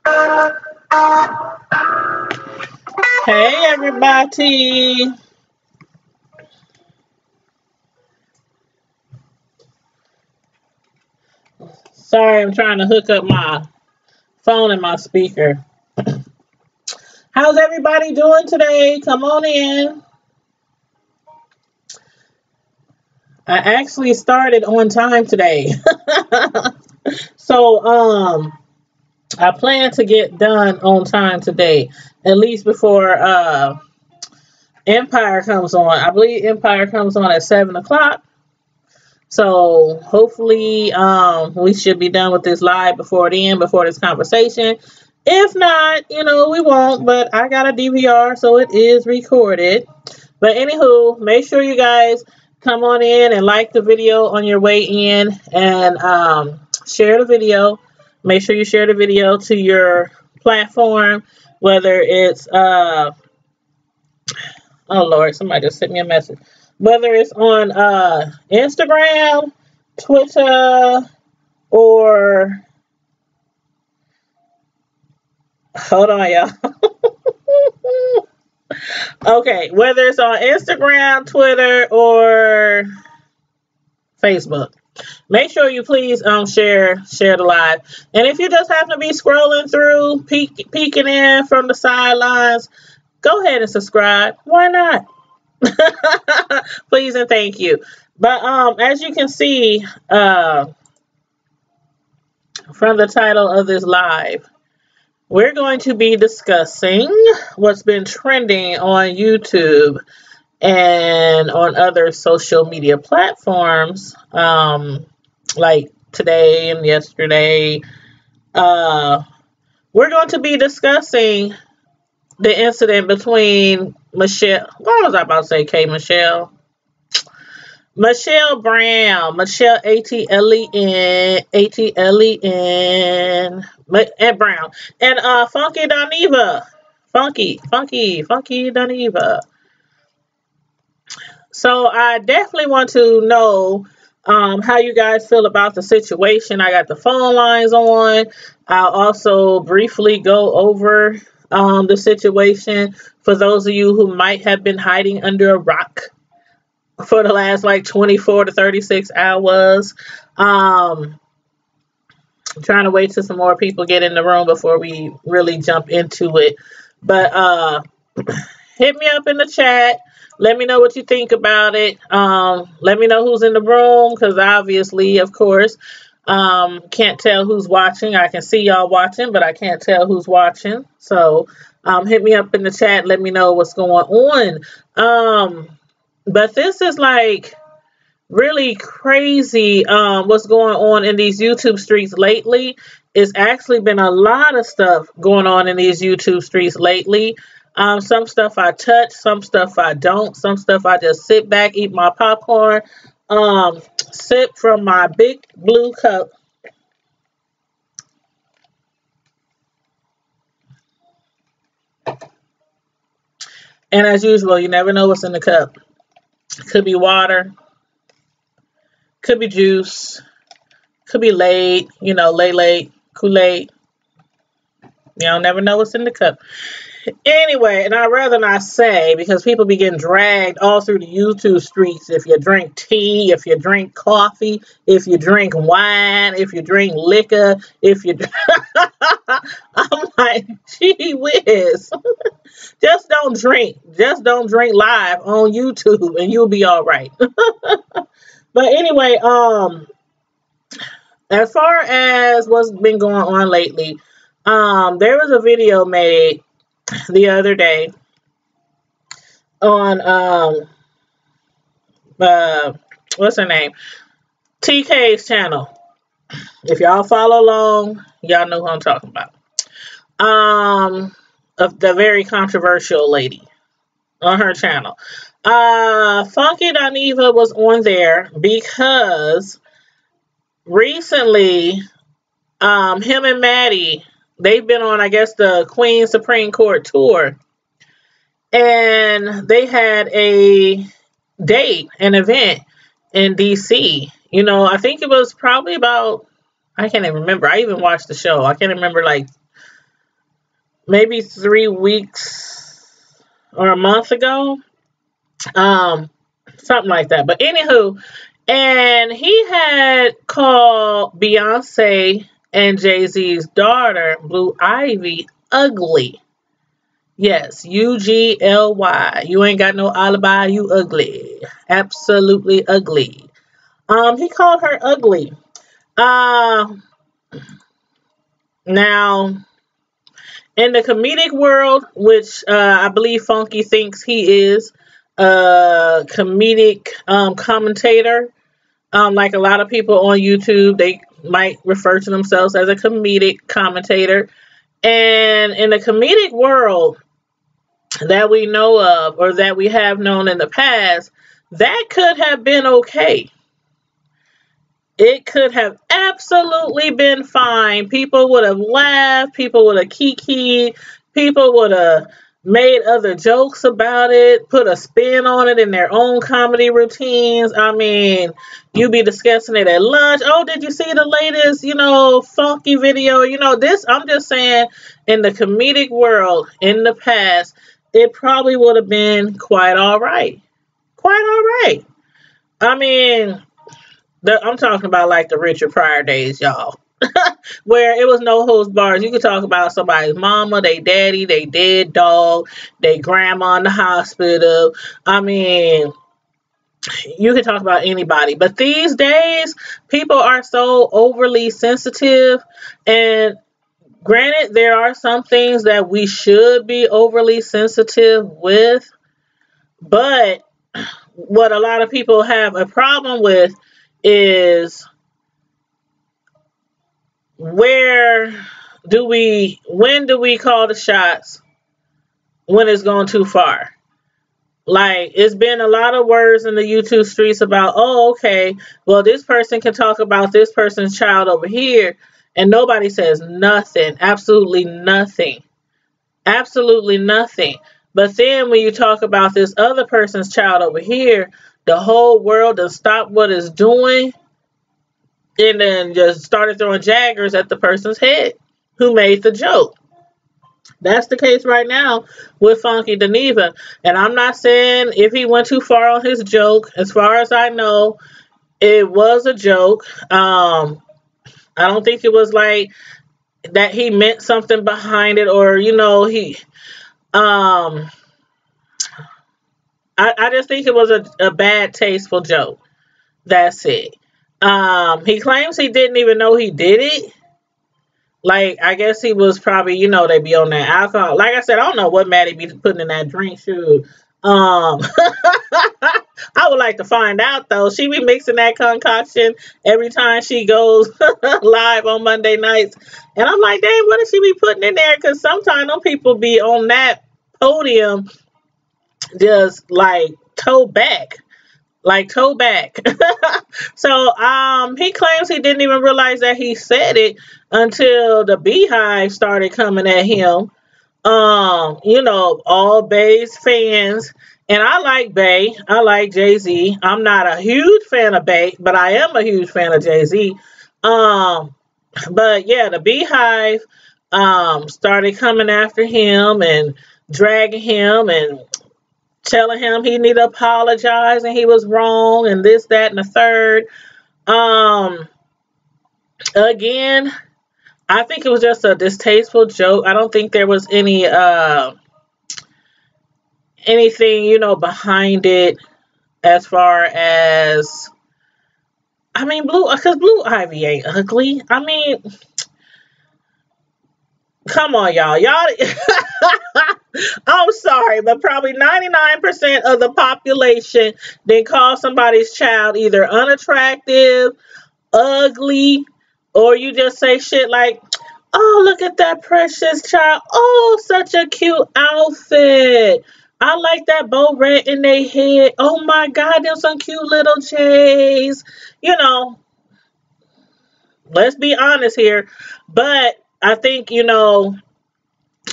Hey everybody. Sorry, I'm trying to hook up my phone and my speaker. How's everybody doing today? Come on in. I actually started on time today. So I plan to get done on time today, at least before Empire comes on. I believe Empire comes on at 7 o'clock. So hopefully we should be done with this live before then, before this conversation. If not, we won't, but I got a DVR, so it is recorded. But anywho, make sure you guys come on in and like the video on your way in, and share the video. Make sure you share the video to your platform, whether it's oh Lord, somebody just sent me a message. Whether it's on Instagram, Twitter, or hold on, y'all. Okay, whether it's on Instagram, Twitter, or Facebook. Make sure you please share the live. And if you just happen to be scrolling through, peeking in from the sidelines, go ahead and subscribe. Why not? Please and thank you. But as you can see from the title of this live, we're going to be discussing what's been trending on YouTube and on other social media platforms, like today and yesterday. We're going to be discussing the incident between Michelle. What was I about to say? Michelle Brown, Michelle Atlien, and Brown, and Funky Dineva, Funky Dineva. So I definitely want to know how you guys feel about the situation. I got the phone lines on. I'll also briefly go over the situation for those of you who might have been hiding under a rock for the last like 24 to 36 hours. I'm trying to wait till some more people get in the room before we really jump into it. But hit me up in the chat. Let me know what you think about it. Let me know who's in the room, because obviously, of course, can't tell who's watching. I can see y'all watching, but I can't tell who's watching. So hit me up in the chat. Let me know what's going on. But this is like really crazy what's going on in these YouTube streets lately. It's actually been a lot of stuff going on in these YouTube streets lately. Some stuff I touch, some stuff I don't, some stuff I just sit back, eat my popcorn, sip from my big blue cup. And as usual, you never know what's in the cup. Could be water, could be juice, could be Lay, Kool-Aid. You don't never know what's in the cup. Anyway, and I'd rather not say, because people be getting dragged all through the YouTube streets if you drink tea, if you drink coffee, if you drink wine, if you drink liquor, if you... I'm like, gee whiz. Just don't drink. Just don't drink live on YouTube and you'll be all right. But anyway, as far as what's been going on lately, there was a video made the other day on what's her name? TK's channel. If y'all follow along, y'all know who I'm talking about. Of the very controversial lady on her channel. Funky Dineva was on there because recently him and Maddie, they've been on, I guess, the Queen Supreme Court tour. And they had a date, an event in D.C. I think it was probably about, I can't even remember. I even watched the show. I can't remember, like, maybe 3 weeks or a month ago. Um, Something like that. But anywho, and he had called Beyonce and Jay-Z's daughter, Blue Ivy, ugly. Yes, Ugly. You ain't got no alibi, you ugly. Absolutely ugly. He called her ugly. Uh Now in the comedic world, which I believe Funky thinks he is a comedic commentator. Like a lot of people on YouTube, they might refer to themselves as a comedic commentator. And in the comedic world that we know of, or that we have known in the past, that could have been okay. It could have absolutely been fine. People would have laughed. People would have kikied. People would have made other jokes about it, put a spin on it in their own comedy routines. I mean, you be discussing it at lunch. Oh, did you see the latest, funky video? This, I'm just saying, in the comedic world in the past, it probably would have been quite all right. Quite all right. I mean, I'm talking about like the Richard Pryor days, y'all, where it was no holds bars. You could talk about somebody's mama, they daddy, they dead dog, they grandma in the hospital. I mean, you could talk about anybody. But these days, people are so overly sensitive. And granted, there are some things that we should be overly sensitive with. But what a lot of people have a problem with is when do we call the shots when it's gone too far? Like, it's been a lot of words in the YouTube streets about, oh, okay, well, this person can talk about this person's child over here, and nobody says nothing, absolutely nothing, absolutely nothing. But then when you talk about this other person's child over here, the whole world does stop what it's doing and then just started throwing jaggers at the person's head who made the joke. That's the case right now with Funky Dineva. And I'm not saying if he went too far on his joke. As far as I know, it was a joke. I don't think it was like that he meant something behind it, or he I just think it was a bad tasteful joke. That's it. He claims he didn't even know he did it. Like, I guess he was probably, they be on that alcohol. Like I said, I don't know what Maddie be putting in that drink. Shoot. I would like to find out, though. She be mixing that concoction every time she goes live on Monday nights. And I'm like, dang, what does she be putting in there? Because sometimes them people be on that podium just like toe back. Like toe back. So he claims he didn't even realize that he said it until the Beehive started coming at him. All Bay's fans. And I like Bay. I like Jay-Z. I'm not a huge fan of Bay, but I am a huge fan of Jay-Z. But yeah, the Beehive started coming after him and dragging him and telling him he need to apologize and he was wrong and this, that, and the third. Again, I think it was just a distasteful joke. I don't think there was anything, behind it as far as, I mean, because Blue Ivy ain't ugly. I mean, come on, y'all. I'm sorry, but probably 99% of the population then call somebody's child either unattractive, ugly, or you just say shit like, oh, look at that precious child. Oh, such a cute outfit. I like that bow red in their head. Oh my God, there's some cute little J's. Let's be honest here. But I think,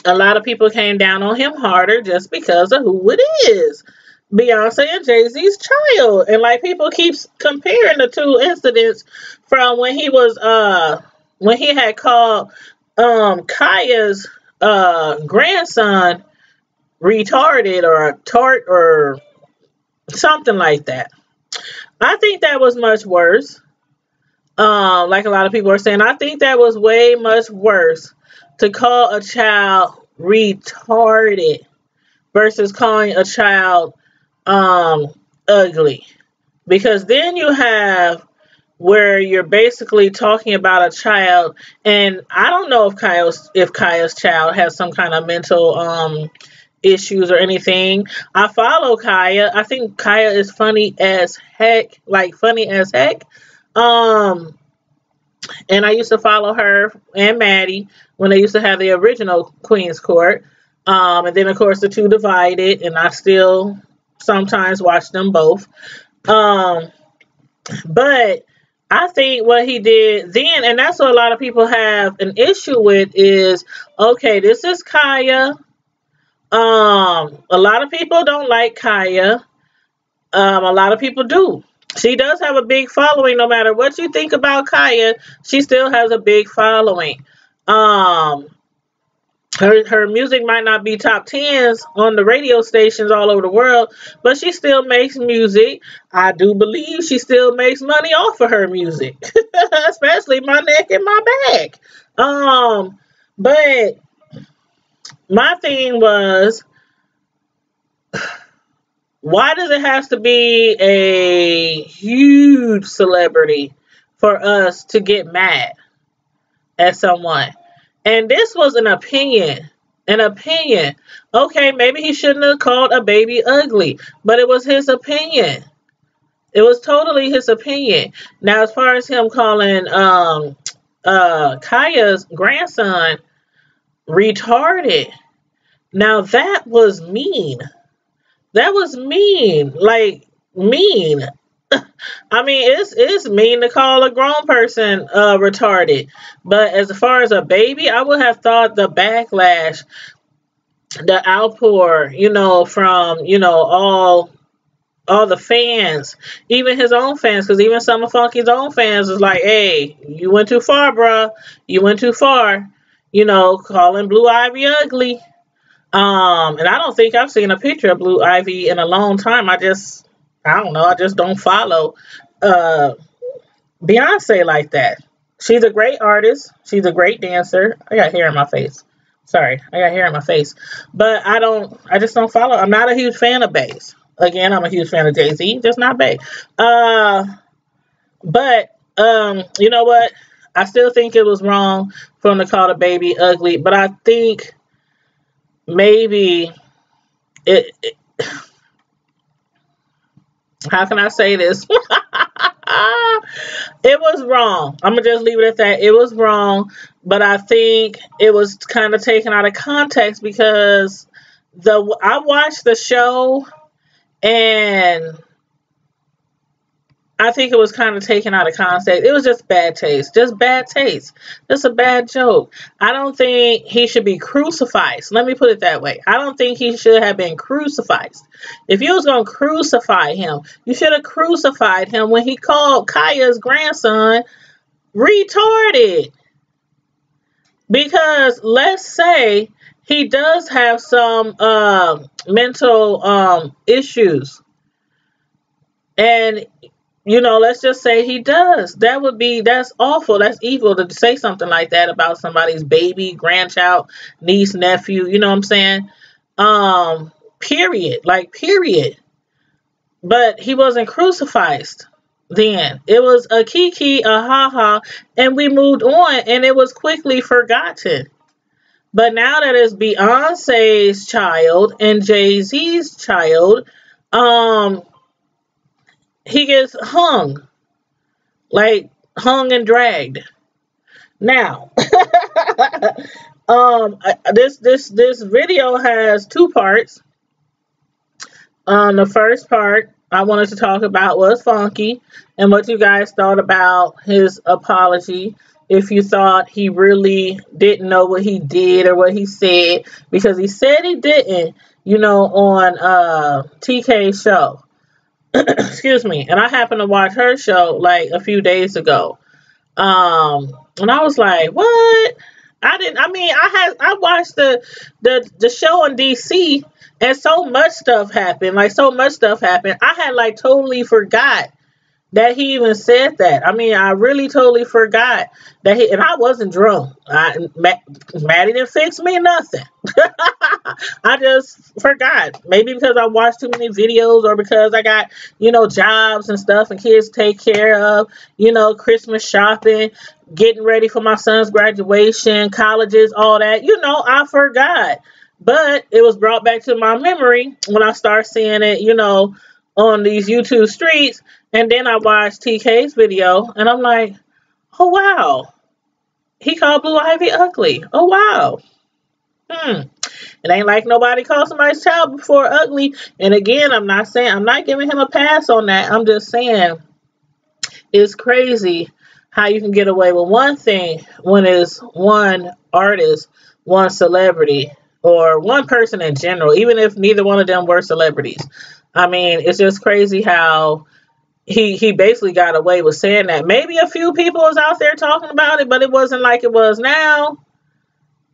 a lot of people came down on him harder just because of who it is. Beyonce and Jay-Z's child. And like people keep comparing the two incidents from when he had called Kaya's grandson retarded or a tart or something like that. I think that was much worse. Like a lot of people are saying, I think that was way much worse to call a child retarded versus calling a child ugly. Because then you have where you're basically talking about a child, and I don't know if Kaya's child has some kind of mental issues or anything. I follow Kaya. I think Kaya is funny as heck, like funny as heck. Um, and I used to follow her and Maddie when they used to have the original Queen's Court. And then of course the two divided, and I still sometimes watch them both. Um, but I think what he did then, and that's what a lot of people have an issue with, is okay, this is Kaya. A lot of people don't like Kaya. A lot of people do. She does have a big following. No matter what you think about Kaya, she still has a big following. Um, her music might not be top tens on the radio stations all over the world, but she still makes music. I do believe she still makes money off of her music, especially my neck and my back. But my thing was, why does it have to be a huge celebrity for us to get mad at someone? And this was an opinion. An opinion. Okay, maybe he shouldn't have called a baby ugly, but it was his opinion. It was totally his opinion. Now, as far as him calling Kaya's grandson retarded, now that was mean. That was mean. Like, mean. I mean, it's mean to call a grown person retarded. But as far as a baby, I would have thought the backlash, the outpour, from, all the fans, even his own fans, because even some of Funky's own fans was like, hey, you went too far, bruh. You went too far. Calling Blue Ivy ugly. And I don't think I've seen a picture of Blue Ivy in a long time. I don't know. I just don't follow Beyonce like that. She's a great artist. She's a great dancer. I got hair in my face. Sorry, I got hair in my face. But I just don't follow. I'm not a huge fan of Bass. Again, I'm a huge fan of Jay-Z, just not Bass. But you know what? I still think it was wrong for him to call the baby ugly. But I think maybe it how can I say this? It was wrong. I'm going to just leave it at that. It was wrong, but I think it was kind of taken out of context because I watched the show and I think it was kind of taken out of context. It was just bad taste. Just bad taste. Just a bad joke. I don't think he should be crucified. Let me put it that way. I don't think he should have been crucified. If you was going to crucify him, you should have crucified him when he called Kaya's grandson retarded. Because let's say he does have some mental issues. And let's just say he does. That's awful. That's evil to say something like that about somebody's baby, grandchild, niece, nephew. You know what I'm saying? Period. Like, period. But he wasn't crucified then. It was a kiki, a ha-ha, and we moved on, and it was quickly forgotten. But now that it's Beyonce's child and Jay-Z's child, he gets hung. Like, hung and dragged. Now, this video has two parts. The first part I wanted to talk about was Funky and what you guys thought about his apology. If you thought he really didn't know what he did or what he said, because he said he didn't, on TK's show. Excuse me. And I happened to watch her show like a few days ago. And I was like, what? I watched the show on DC, and so much stuff happened. Like, so much stuff happened. I had like totally forgot that he even said that. I mean, I really totally forgot that and I wasn't drunk. Maddie didn't fix me nothing. I just forgot. Maybe because I watched too many videos, or because I got, jobs and stuff and kids to take care of, Christmas shopping, getting ready for my son's graduation, colleges, all that. I forgot. But it was brought back to my memory when I started seeing it, on these YouTube streets. And then I watched TK's video, and I'm like, oh, wow. He called Blue Ivy ugly. Oh, wow. It ain't like nobody called somebody's child before ugly. And again, I'm not giving him a pass on that. I'm just saying it's crazy how you can get away with one thing when it's one artist, one celebrity, or one person in general, even if neither one of them were celebrities. I mean, it's just crazy how he basically got away with saying that. Maybe a few people was out there talking about it, but it wasn't like it was now.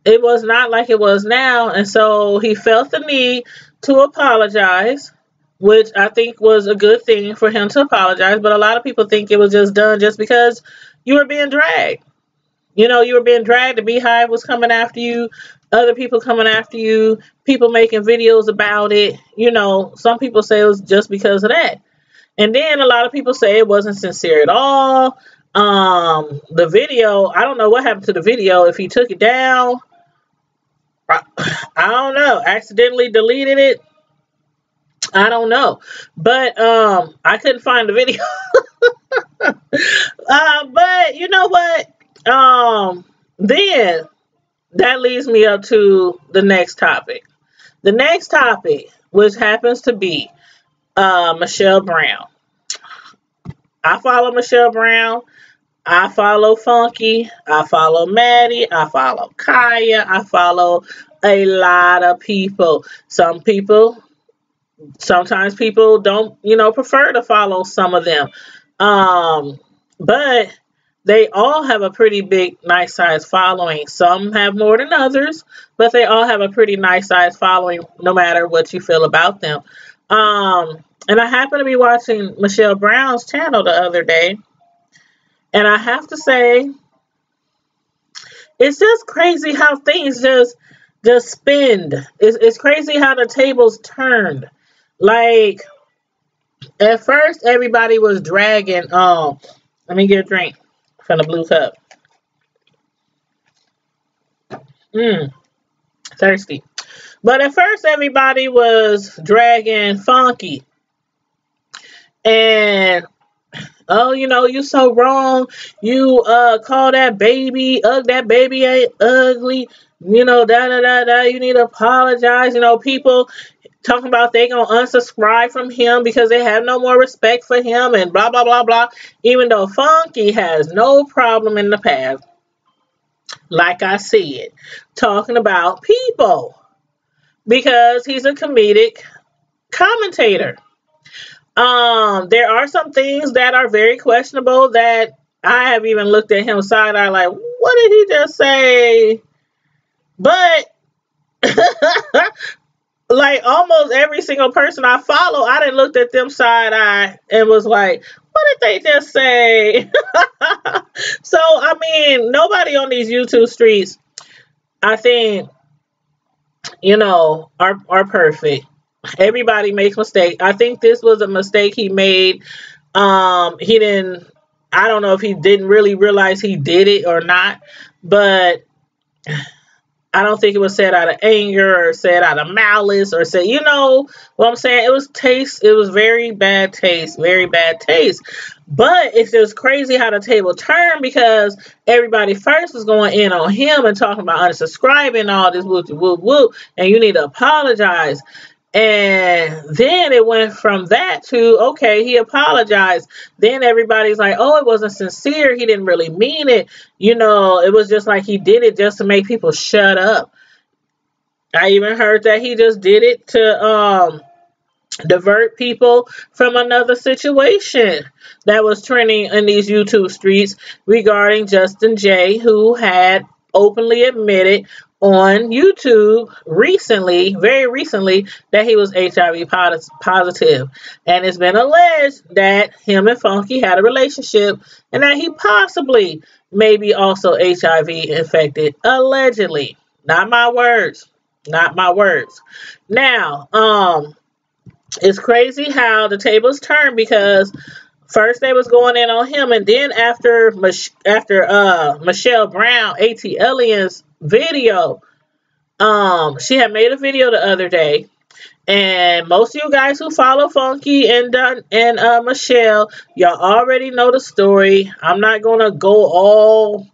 It was not like it was now. And so he felt the need to apologize, which I think was a good thing for him to apologize. But a lot of people think it was just done just because you were being dragged. You were being dragged. The Beehive was coming after you. Other people coming after you. People making videos about it. Some people say it was just because of that. And then a lot of people say it wasn't sincere at all. The video, I don't know what happened to the video. If he took it down, I don't know. Accidentally deleted it. I don't know. But I couldn't find the video. But you know what? Then that leads me up to the next topic. The next topic, which happens to be Michelle Brown. I follow Michelle Brown. I follow Funky. I follow Maddie. I follow Kaya. I follow a lot of people. Sometimes people don't, prefer to follow some of them. But they all have a pretty big, nice size following. Some have more than others, but they all have a pretty nice size following, no matter what you feel about them. And I happened to be watching Michelle Brown's channel the other day. And I have to say, it's just crazy how things just spin. It's crazy how the tables turned. Like, at first, everybody was dragging. Let me get a drink from the blue cup. Thirsty. But at first, everybody was dragging Funky. And, oh, you so wrong. You call that baby, that baby ain't ugly. Da. You need to apologize. People talking about they gonna unsubscribe from him because they have no more respect for him and blah, blah, blah, blah. Even though Funky has no problem in the past, like I said, talking about people because he's a comedic commentator. There are some things that are very questionable that I have even looked at him side eye like, what did he just say? But like almost every single person I follow, I done looked at them side eye and was like, what did they just say? So, I mean, nobody on these YouTube streets, I think, are perfect. Everybody makes mistakes. I think this was a mistake he made. I don't know if he didn't really realize he did it or not, but I don't think it was said out of anger or said out of malice or said, what I'm saying? It was taste. It was very bad taste, very bad taste. But it's just crazy how the table turned because everybody first was going in on him and talking about unsubscribing and all this whoop, and you need to apologize. And then it went from that to, okay, he apologized. Then everybody's like, oh, it wasn't sincere. He didn't really mean it. It was just like he did it just to make people shut up. I even heard that he just did it to divert people from another situation that was trending in these YouTube streets regarding Justin J, who had openly admitted on YouTube recently, very recently, that he was HIV positive. And it's been alleged that him and Funky had a relationship and that he possibly maybe also HIV infected. Allegedly. Not my words. Not my words. Now, it's crazy how the tables turned because first they was going in on him, and then after Michelle Brown, Atlien's video, she had made a video the other day, and most of you guys who follow Funky and Michelle, y'all already know the story. I'm not gonna go all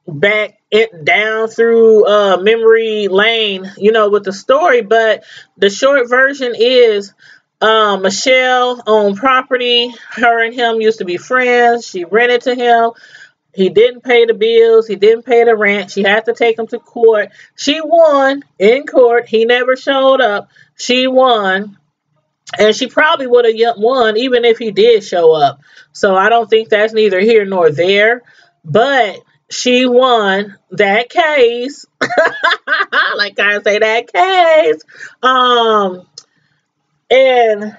back it down through memory lane, with the story, but the short version is Michelle owned property. Her and him used to be friends. She rented to him. He didn't pay the bills. He didn't pay the rent. She had to take him to court. She won in court. He never showed up. She won. And she probably would have won even if he did show up. So I don't think that's neither here nor there. But she won that case. Like I say, that case. And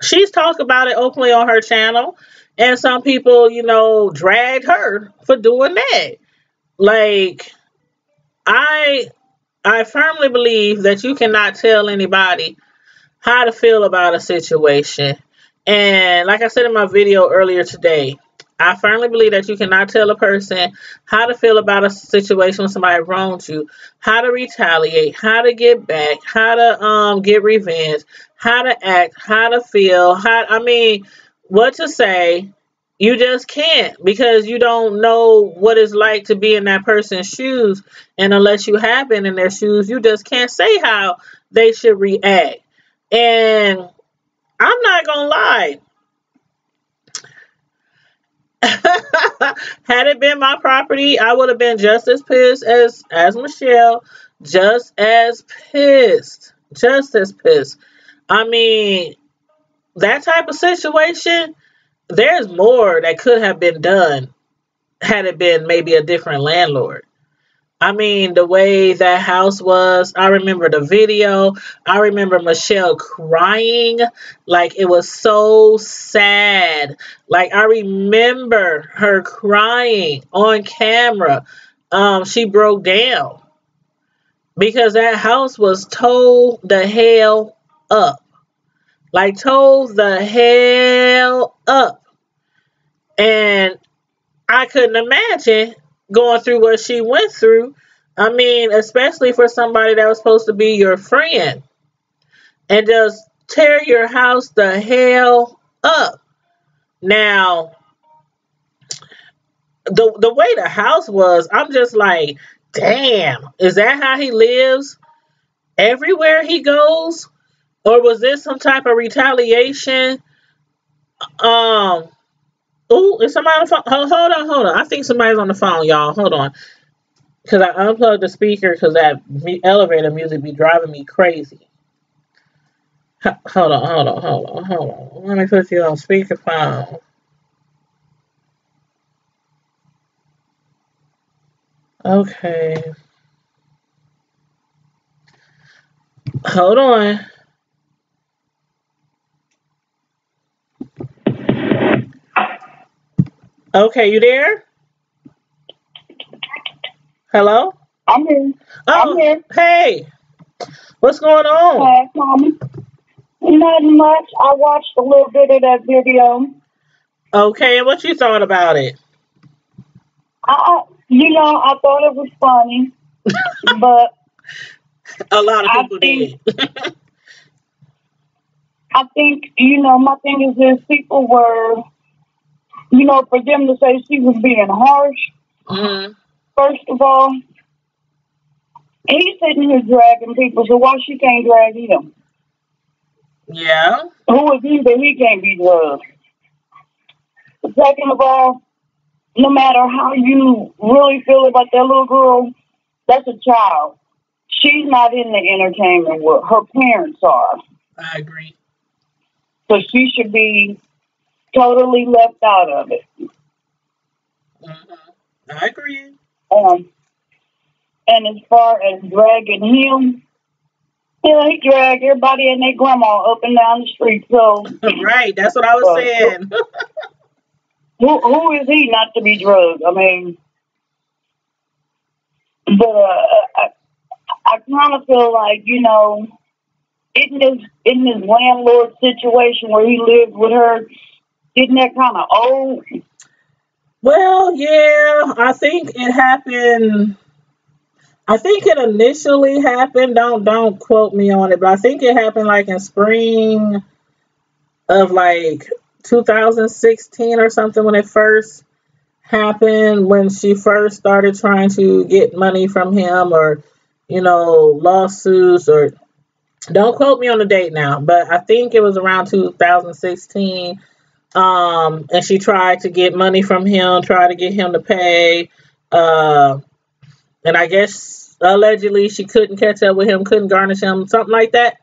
she's talked about it openly on her channel. And some people, dragged her for doing that. Like, I firmly believe that you cannot tell anybody how to feel about a situation. And like I said in my video earlier today, I firmly believe that you cannot tell a person how to feel about a situation when somebody wrongs you, how to retaliate, how to get back, how to get revenge, how to act, how to feel, what to say. You just can't, because you don't know what it's like to be in that person's shoes. And unless you have been in their shoes, you just can't say how they should react. And I'm not gonna lie. Had it been my property, I would have been just as pissed as Michelle. Just as pissed. Just as pissed. I mean, that type of situation, there's more that could have been done had it been maybe a different landlord. I mean, the way that house was, I remember the video. I remember Michelle crying. Like, it was so sad. Like, I remember her crying on camera. She broke down because that house was towed the hell up. Like, towed the hell up. And I couldn't imagine going through what she went through. I mean, especially for somebody that was supposed to be your friend, and just tear your house the hell up. Now, the way the house was, I'm just like, damn, is that how he lives everywhere he goes? Or was this some type of retaliation? Oh, is somebody on the phone? Hold on. I think somebody's on the phone, y'all. Hold on. Because I unplugged the speaker because that elevator music be driving me crazy. Hold on. Let me put you on speakerphone. Okay. Hold on. Okay, you there? Hello? I'm here. Oh, I'm here. hey. What's going on? Hi, Tommy. Nothing much. I watched a little bit of that video. Okay, and what you thought about it? I thought it was funny, but A lot of people did. I think, my thing is this: people were, for them to say she was being harsh. Mm-hmm. First of all, he's sitting here dragging people, so why she can't drag him? Yeah. Who is he that he can't be drugged? Second of all, no matter how you really feel about that little girl, that's a child. She's not in the entertainment world. Her parents are. I agree. So she should be totally left out of it. Mm-hmm. I agree. And as far as dragging him, he dragged everybody and their grandma up and down the street. So, Right, that's what I was who, saying. who is he not to be drugged? I mean, but I kind of feel like, in this landlord situation where he lived with her, isn't that kind of old? Well, yeah, I think it happened. I think it initially happened. Don't quote me on it, but I think it happened like in spring of like 2016 or something when it first happened, when she first started trying to get money from him, or lawsuits, or don't quote me on the date now, but I think it was around 2016. And she tried to get money from him, tried to get him to pay. Uh, and I guess allegedly she couldn't catch up with him, couldn't garnish him, something like that.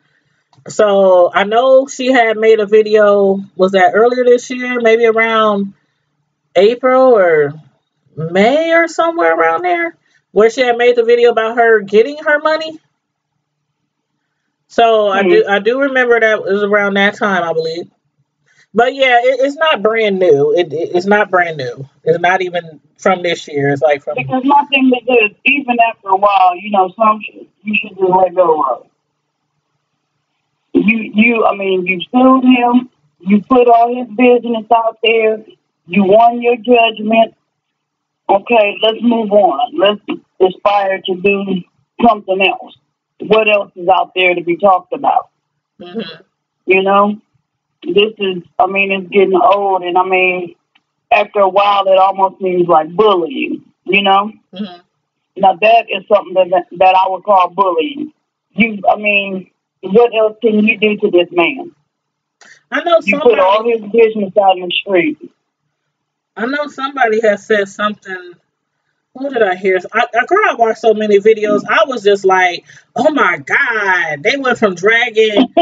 So I know she had made a video, was that earlier this year, maybe around April or May or somewhere around there, where she had made the video about her getting her money. So I do remember that was around that time, I believe. But yeah, it's not brand new. It's not brand new. It's not even from this year. It's like from. Because my thing is this, even after a while, some you should just let go of. You sued him. You put all his business out there. You won your judgment. Okay, let's move on. Let's aspire to do something else. What else is out there to be talked about? Hmm. This is, it's getting old, and after a while, it almost seems like bullying. Hmm. Now that is something that I would call bullying. What else can you do to this man? I know You put all his somebody. business out in the street. I know somebody has said something. What did I hear? Girl, I watched so many videos. I was just like, oh my God. They went from dragging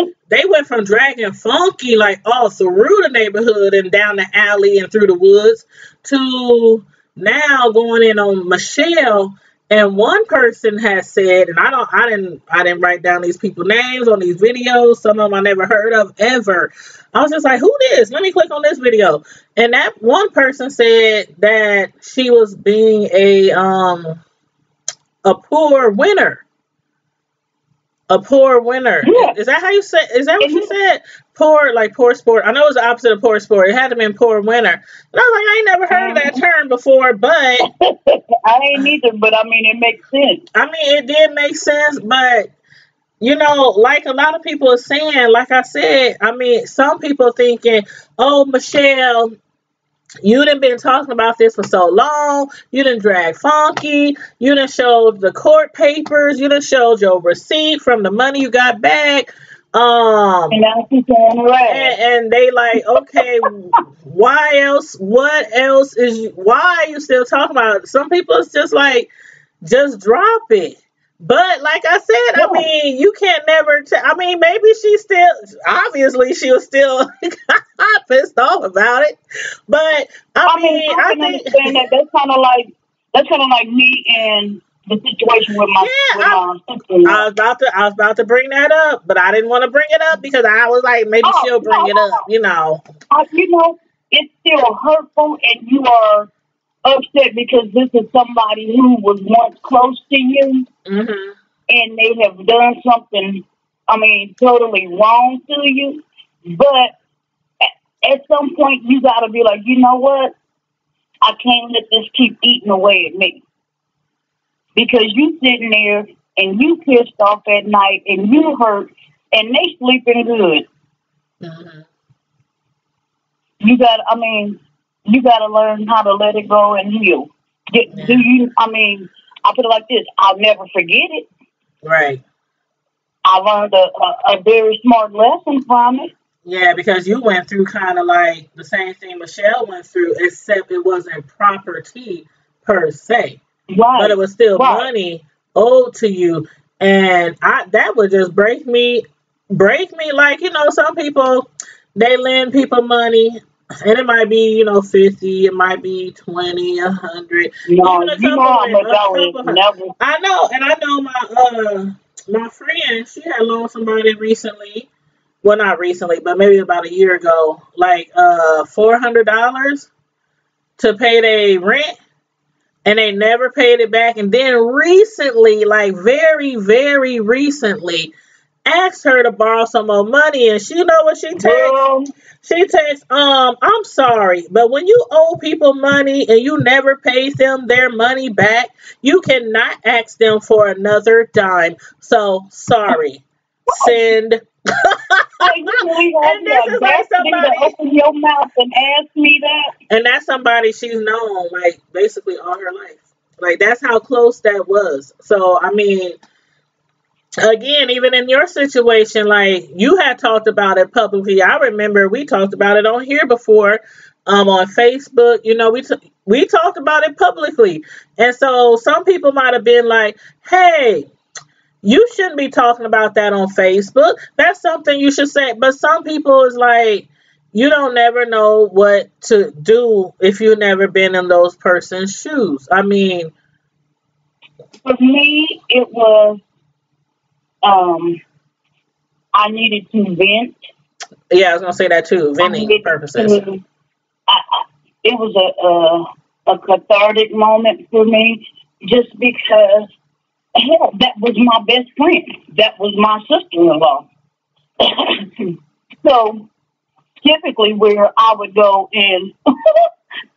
Funky like all through the neighborhood and down the alley and through the woods to now going in on Michelle. And one person has said, and I didn't write down these people's names on these videos. Some of them I never heard of ever. I was just like, who this? Let me click on this video. And that one person said that she was being a poor winner. A poor winner. Yeah. Is that how you say? Is that what And you said? Poor, like poor sport. I know it's the opposite of poor sport. It had to be poor winner. And I was like, I ain't never heard of that term before, but I ain't either, but it makes sense. I mean, it did make sense, but like a lot of people are saying, like I said, I mean, some people thinking, oh, Michelle, you done been talking about this for so long. You done drag Funky. You done showed the court papers. You done showed your receipt from the money you got back. And now she's saying right. And they like, okay, why else? What else why are you still talking about it? Some people it's just like, just drop it. But like I said, Yeah. I mean, you can't never I mean, maybe obviously she was still pissed off about it. But I mean, I I can think, understand that. That's kind of like me and the situation with my yeah, sister-in-law. I was about to bring that up, but I didn't want to bring it up because I was like, maybe Oh, she'll bring no, it no, up. it's still hurtful, and you are upset because this is somebody who was once close to you, Hmm. and they have done something, totally wrong to you. But at some point, you got to be like, you know what? I can't let this keep eating away at me. Because you sitting there and you pissed off at night and you hurt and they sleeping good. Hmm. You gotta learn how to let it go and heal. Do Yeah. you, I put it like this, I'll never forget it. Right. I learned a very smart lesson from it. Yeah, because you went through kind of like the same thing Michelle went through, except it wasn't property per se, but Right, it was still right. money owed to you, and that would just break me. Like some people, they lend people money. And it might be, you know, 50, it might be 20, 100, No, even a you couple know how of much a I would couple hundred. never. I know, and I know my friend, she had loaned somebody recently. Well, not recently, but maybe about a year ago, like $400 to pay their rent, and they never paid it back. And then recently, like very, very recently, asked her to borrow some more money, and she know what she texts. Girl, She texts, I'm sorry, but when you owe people money and you never pay them their money back, you cannot ask them for another dime. So sorry. Send. like, you really have And the this is like audacity to somebody, open your mouth and ask me that? and that's somebody she's known like basically all her life. Like that's how close that was. So I mean, again, even in your situation, like you had talked about it publicly. I remember we talked about it on here before, on Facebook. You know, we talked about it publicly, and so some people might have been like, "Hey, you shouldn't be talking about that on Facebook. That's something you should say." But some people is like, you don't never know what to do if you've never been in those person's shoes. I mean, For me, it was um, I needed to vent. yeah, I was gonna say that too, I venting needed purposes. to. It was a cathartic moment for me, just because hell, that was my best friend. That was my sister-in-law. So typically, where I would go and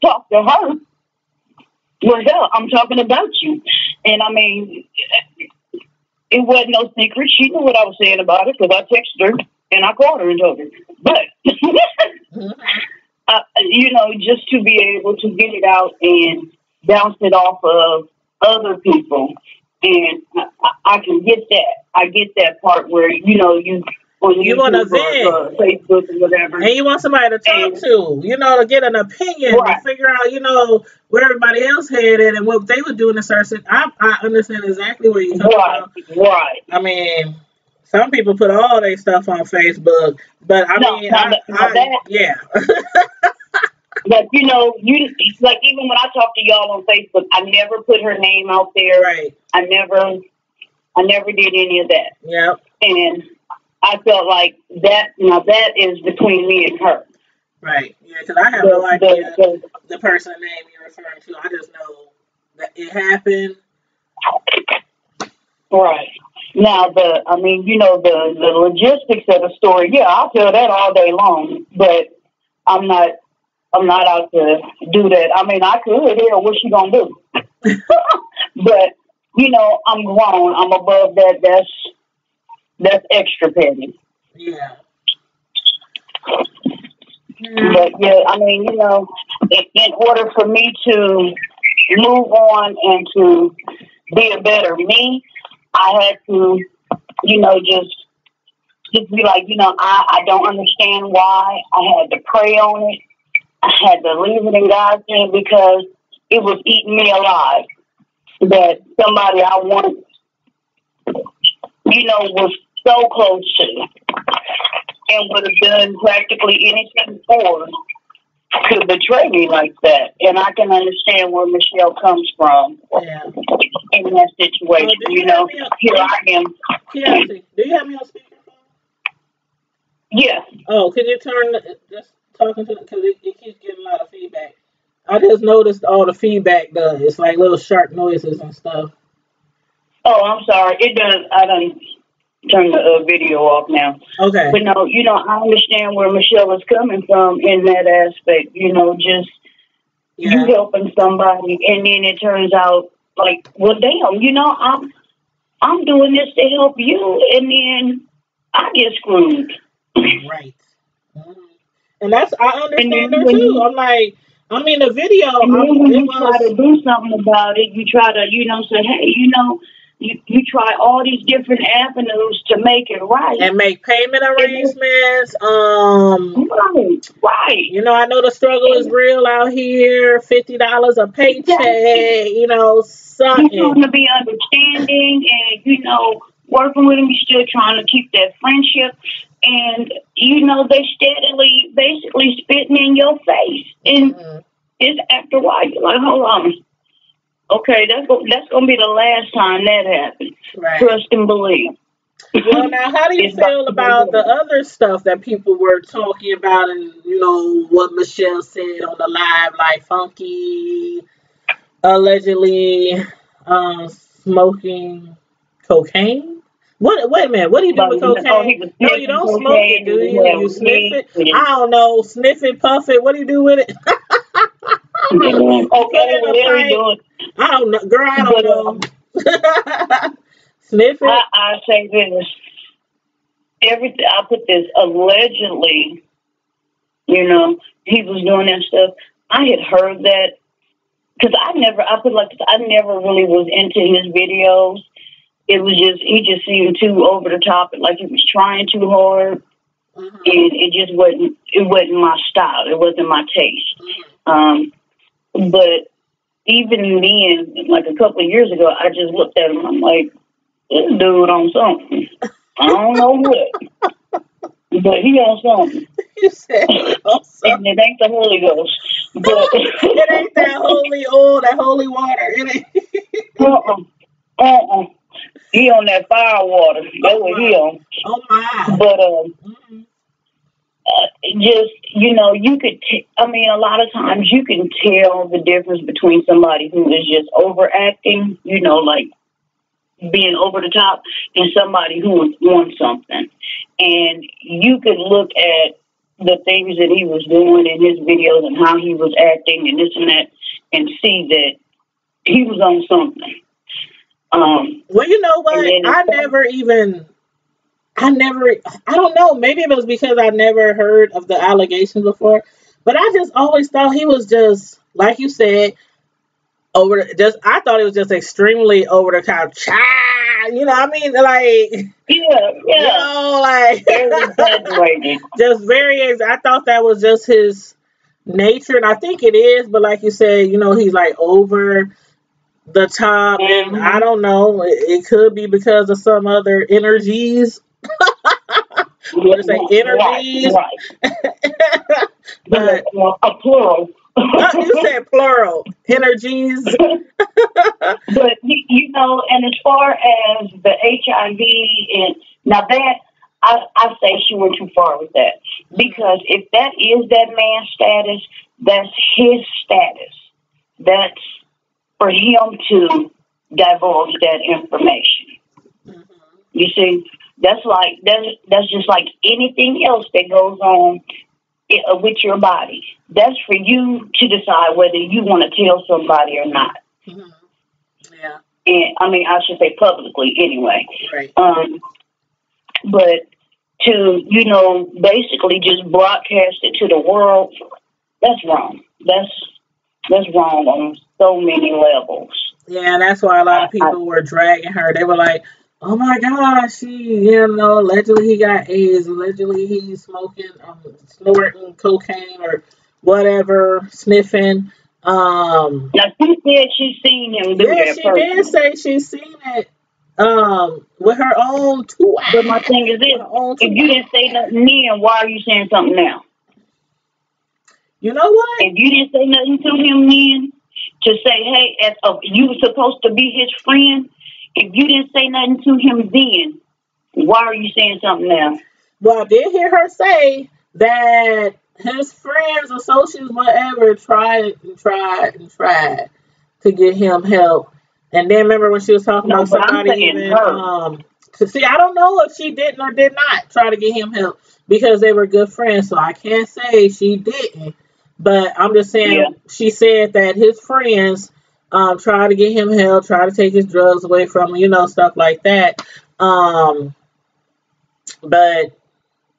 talk to her, well, hell, I'm talking about you, and I mean, it wasn't no secret. She knew what I was saying about it because I texted her and I called her and told her. But Mhm. you know, just to be able to get it out and bounce it off of other people. And I can get that. I get that part where, you know, you on You want to YouTube vent, or Facebook or whatever. and you want somebody to talk And to, you know, to get an opinion, to right, figure out, you know, where everybody else headed and what they would do in a certain. I understand exactly where you're coming right, from. right. I mean, some people put all their stuff on Facebook, but I No, mean, now that, yeah, but you know, you like even when I talk to y'all on Facebook, I never put her name out there. right, I never, I never did any of that. yep, And I felt like that. Now that is between me and her. right, yeah, because I have no The the, idea the the person name you're referring to. I just know that it happened. right. Now I mean, you know, the logistics of the story. Yeah, I'll tell that all day long. But I'm not, I'm not out to do that. I mean, I could. Hell, what's she gonna do? But you know, I'm grown. I'm above that. That's extra petty. Yeah, yeah, But yeah, I mean, you know, in order for me to move on and to be a better me, I had to, you know, just be like, you know, I don't understand why. I had to pray on it. I had to leave it in God's hand because it was eating me alive. That somebody I once, you know, was so close to and would have done practically anything for to betray me like that. And I can understand where Michelle comes from yeah. in that Oh, situation. do You you have know, me on? here I am. Curiosity, do you have me on speakerphone? Yeah. Oh, can you turn just talking to because it keeps getting a lot of feedback. I just noticed all the feedback does. It's like little sharp noises and stuff. Oh, I'm sorry. It does. I done turn the video off now. Okay. But no, you know, I understand where Michelle is coming from in that aspect. You know, just you Yeah. helping somebody, and then it turns out like, well, damn, you know, I'm doing this to help you, and then I get screwed. Right. Mhm. And that's I And understand then her when too. you I'm like, I mean, the video. and then when It you try was to do something about it, you try to, you know, say, hey, you know, you try all these different avenues to make it right. and make payment And it's arrangements. right, right. You know, I know the struggle is And real out here. $50 a exactly. paycheck. You know, You're trying something. to be understanding and, you know, working with them. You're still trying to keep that friendship. and they steadily, basically spitting in your face, and it's after a while you're like, hold on, okay, that's gonna be the last time that happens. Right. Trust and believe. Well, now, how do you feel about the other stuff that people were talking about, and what Michelle said on the live, like Funky allegedly smoking cocaine? What? Wait a minute. What do you do with cocaine? No, you don't smoke it, do you? You sniff it? I don't know. Sniff it, puff it. What do you do with it? Okay, whatever you doing. I don't know, girl. I don't know. Sniff it. I say this. Everything I put this allegedly. He was doing that stuff. I had heard that because I never really was into his videos. It was he just seemed too over the top, like he was trying too hard, and it just wasn't. It wasn't my style. It wasn't my taste. But even then, like a couple of years ago, I just looked at him. I'm like, this dude on something. I don't know what, but he on something. You said on something. And it ain't the Holy Ghost. But it ain't that holy oil, that holy water. It ain't. He on that fire water. That's what he on. Oh my. But just you could. A lot of times you can tell the difference between somebody who is just overacting. Like being over the top, and somebody who wants something. And you could look at the things that he was doing in his videos and how he was acting and this and that, and see that he was on something. Well, you know what? I don't know, maybe it was because I never heard of the allegations before, but I just always thought he was just, like you said, I thought it was just extremely over the top. Like, like, very exaggerated. Just I thought that was just his nature, and I think it is, but like you said, he's like over the top, and I don't know, it could be because of some other energies. What to say, energies? Right. But a plural. You said plural. Energies. But and as far as the HIV, and now that I say she went too far with that, because if that is that man's status, that's his status. That's for him to divulge that information. You see, that's just like anything else that goes on with your body. That's for you to decide whether you want to tell somebody or not. Yeah. And I should say publicly anyway. Right. But to basically just broadcast it to the world, that's wrong. That's wrong on so many levels. Yeah, and that's why a lot of people were dragging her. They were like, oh my gosh, allegedly he got AIDS. Allegedly he's smoking, snorting cocaine or whatever, sniffing. Now she said she's seen him do that. Yeah, she did say she's seen it. With her own two eyes. But my thing is this: if you didn't say nothing then, why are you saying something now? You know what? If you didn't say nothing to him then, to say, hey, you were supposed to be his friend. If you didn't say nothing to him then, why are you saying something now? Well, I did hear her say that his friends, associates, whatever, tried to get him help. And then remember when she was talking about somebody even, I don't know if she didn't or did not try to get him help because they were good friends. So I can't say she didn't. But I'm just saying, She said that his friends tried to get him help, try to take his drugs away from him, stuff like that. But,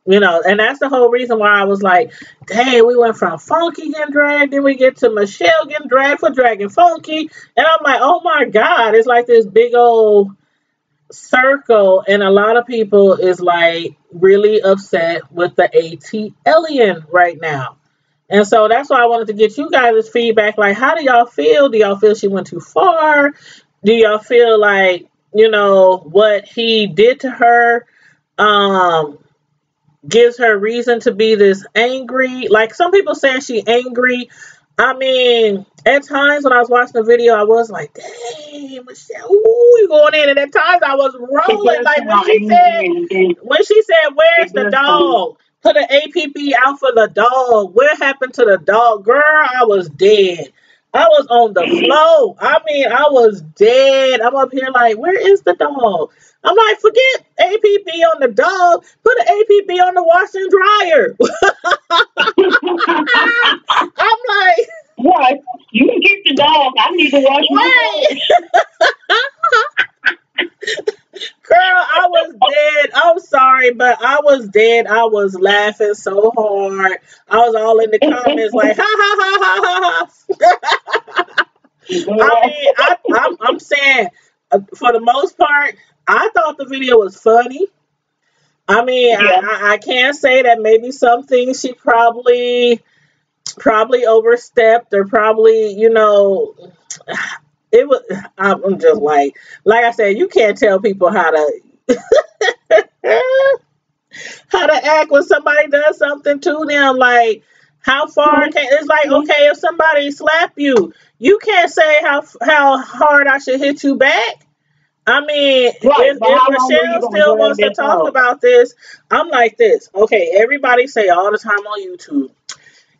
and that's the whole reason why I was like, dang, we went from Funky getting dragged, then we get to Michelle getting dragged for dragging Funky. And I'm like, oh my God, it's like this big old circle. And a lot of people is like really upset with the Atlien right now. And so that's why I wanted to get you guys' feedback. Like, how do y'all feel? Do y'all feel she went too far? Do y'all feel like, what he did to her, gives her reason to be this angry. Like some people saying she angry. I mean, at times when I was watching the video, I was like, "Dang, Michelle, ooh, you going in?" And at times I was It rolling. does Like sound angry. when she said, It "Where's the does sound. dog? Put an APB out for the dog. What happened to the dog, girl?" I was dead. I was on the floor. I mean, I was dead. I'm up here like, where is the dog? I'm like, forget APB on the dog. Put an APB on the washer and dryer. I'm like, What? You can keep the dog. I need to wash my wait. clothes. Girl, I was dead. I'm sorry, but I was dead. I was laughing so hard. I was all in the comments like, ha ha ha ha ha ha. I Yeah. mean, I'm saying, for the most part, I thought the video was funny. I mean, Yeah. I can't say that maybe some things she probably overstepped or probably, it was. I'm just like I said, you can't tell people how to how to act when somebody does something to them. Like, how far can it's like, okay, if somebody slap you, you can't say how hard I should hit you back. I mean, Right, if but how long were you Michelle gonna still drag wants to this talk out? about this, I'm like this. Okay, everybody say all the time on YouTube,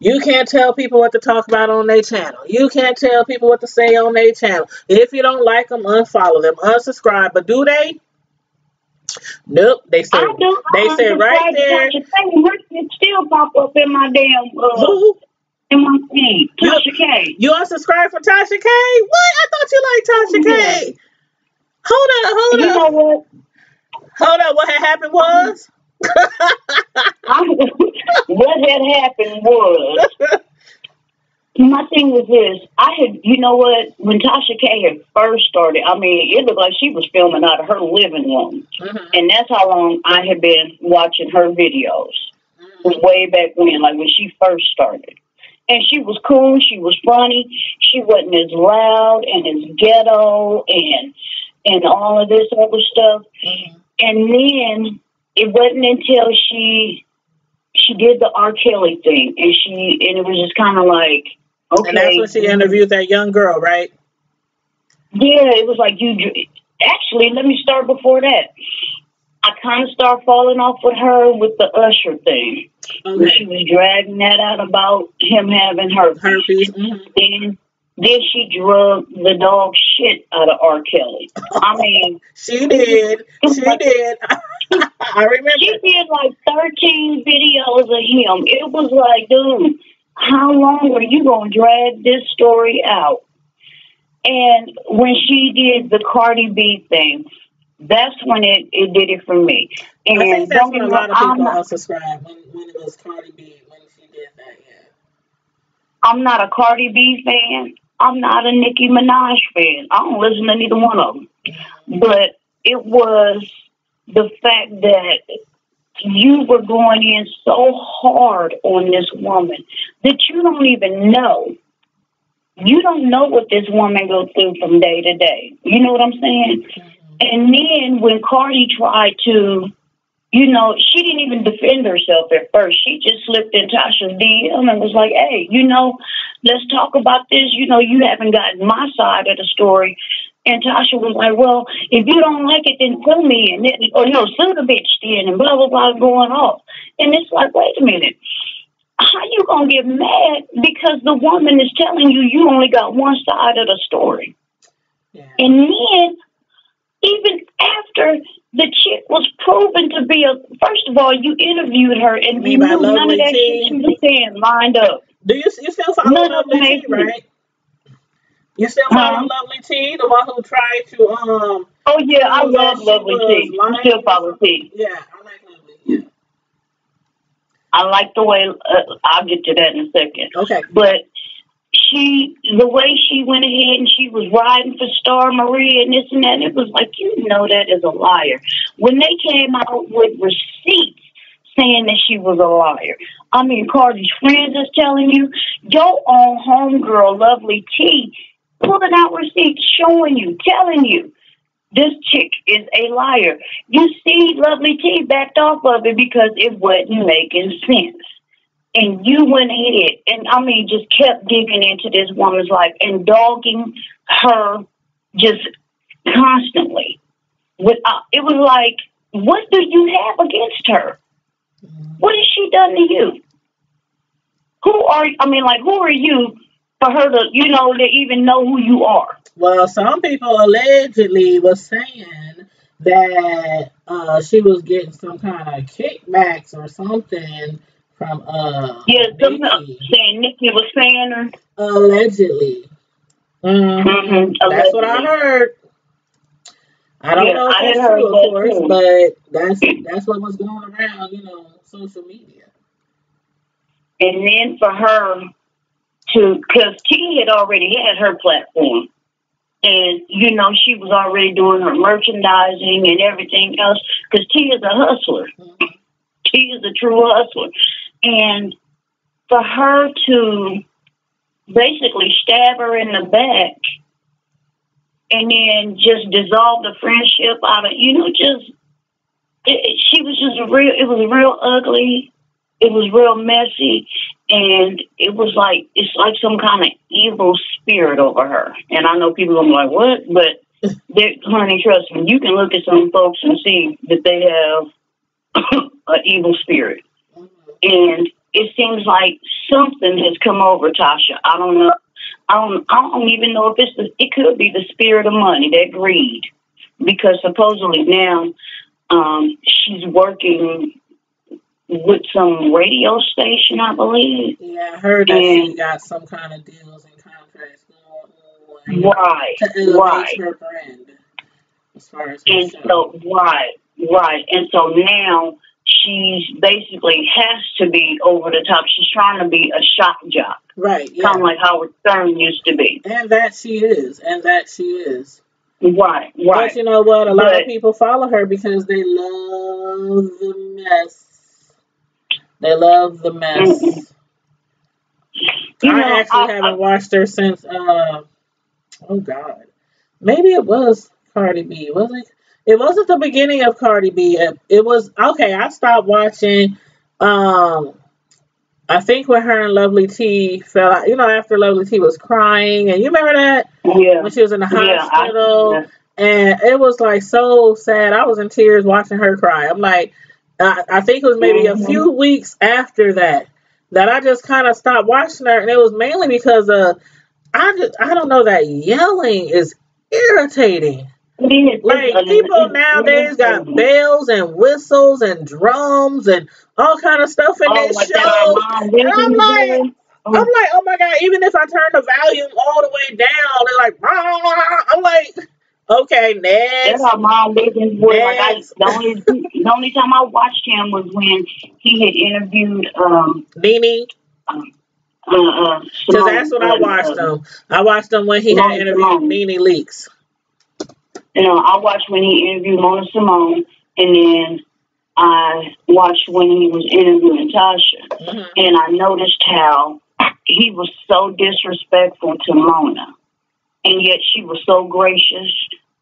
you can't tell people what to talk about on their channel. You can't tell people what to say on their channel. If you don't like them, unfollow them, unsubscribe. But do they? Nope. They I said do. they I said right unsubscribe to there. Tasha K. Her shit still pop up in my damn Who in my feed. you Tasha K. you unsubscribe from Tasha K? What? I thought you liked Oh Tasha yeah. K. Hold up, You hold know up, what? hold up. What had happened Um, was. I, what had happened was my thing was this. I had, you know what? When Tasha K had first started, I mean, it looked like she was filming out of her living room, Mhm, and that's how long I had been watching her videos mhm, from way back when, like when she first started. And she was cool. She was funny. She wasn't as loud and as ghetto and all of this other stuff. mhm. And then it wasn't until she did the R. Kelly thing, and it was just kind of like, And that's okay, when she interviewed that young girl, right? yeah, it was like you. Actually, let me start before that. I kind of started falling off with her with the Usher thing, when she Okay. was dragging that out about him having herpes. Herpes. Mhm. Then she drugged the dog shit out of R. Kelly. I mean, She it was, did. it was She like did. I she remember. did like 13 videos of him. It was like, dude, how long are you gonna drag this story out? And when she did the Cardi B thing, that's when it did it for me. I think And that's don't when get a me wrong, lot of people unsubscribed when it was Cardi B when she did that. I'm not a Cardi B fan. I'm not a Nicki Minaj fan. I don't listen to neither one of them. Yeah. But it was the fact that you were going in so hard on this woman that you don't even know. You don't know what this woman goes through from day to day. You know what I'm saying? Mhm. And then when Cardi tried to, she didn't even defend herself at first. She just slipped in Tasha's DM and was like, hey, let's talk about this. You haven't gotten my side of the story. And Tasha was like, well, if you don't like it, then sue me. Or no, sue the bitch then, and blah, blah, blah, going off. And it's like, wait a minute. How you going to get mad because the woman is telling you you only got one side of the story? Yeah. And then, even after the chick was proven to be first of all, you interviewed her You and you mean by knew none of Lovely that shit she T? was saying lined up. Do you still follow None of it Lovely made T, sense. right? You still follow Huh? Lovely T, the one who tried to Oh, yeah, I prove that love she Lovely was T. I'm still lying or following something? T. Yeah, I like Lovely. Yeah. I like the way, I'll get to that in a second. Okay. But the way she went ahead and she was riding for Star Maria and this and that, it was like, that is a liar. When they came out with receipts saying that she was a liar, I mean, Cardi's friends is telling you, your own homegirl, Lovely T, pulling out receipts showing you, telling you this chick is a liar. You see, Lovely T backed off of it because it wasn't making sense. And you went ahead and, I mean, just kept digging into this woman's life and dogging her just constantly. It was like, what do you have against her? What has she done to you? Who are you for her to, to even know who you are? Well, some people allegedly was saying that she was getting some kind of kickbacks or something from Nikki. Saying Nikki was paying her. Allegedly. That's what I heard. I don't know if that's true, of course, but that's what was going around, social media. And then for her to, because T had already had her platform. And, she was already doing her merchandising and everything else. Because T is a hustler. T is a true hustler. And for her to basically stab her in the back and then just dissolve the friendship out of, she was just it was real ugly. It was real messy. And it's like some kind of evil spirit over her. And I know people are like, what? But, honey, trust me, you can look at some folks and see that they have an evil spirit. And it seems like something has come over Tasha. I don't know. I don't even know if it could be the spirit of money, that greed. Because supposedly now she's working with some radio station, I believe. Yeah, I heard that she got some kind of deals and contracts going on. Right. To elevate her brand. As far as and so, right. And so now she basically has to be over the top. She's trying to be a shock jock. Right, yeah. Kind of like Howard Stern used to be. And that she is. Right. But you know what? A lot of people follow her because they love the mess. They love the mess. I actually haven't watched her since, oh God. Maybe it was Cardi B. Was it? It wasn't the beginning of Cardi B. It was, okay, I stopped watching, I think when her and Lovely T fell out, after Lovely T was crying, and you remember that? Yeah. When she was in the hospital, and it was like so sad. I was in tears watching her cry. I'm like, I think it was maybe a few weeks after that I just kind of stopped watching her, and it was mainly because I don't know, that yelling is irritating. Like, people nowadays got bells and whistles and drums and all kind of stuff in their shows. And I'm like, oh my God, even if I turn the volume all the way down, they're like, I'm like, okay, next. That's how mom business was. Like, the only time I watched him was when he had interviewed Nene. Because that's when I watched him. I watched him when he had interviewed Nene Leakes. I watched when he interviewed Mona Simone, and then I watched when he was interviewing Tasha. And I noticed how he was so disrespectful to Mona. And yet she was so gracious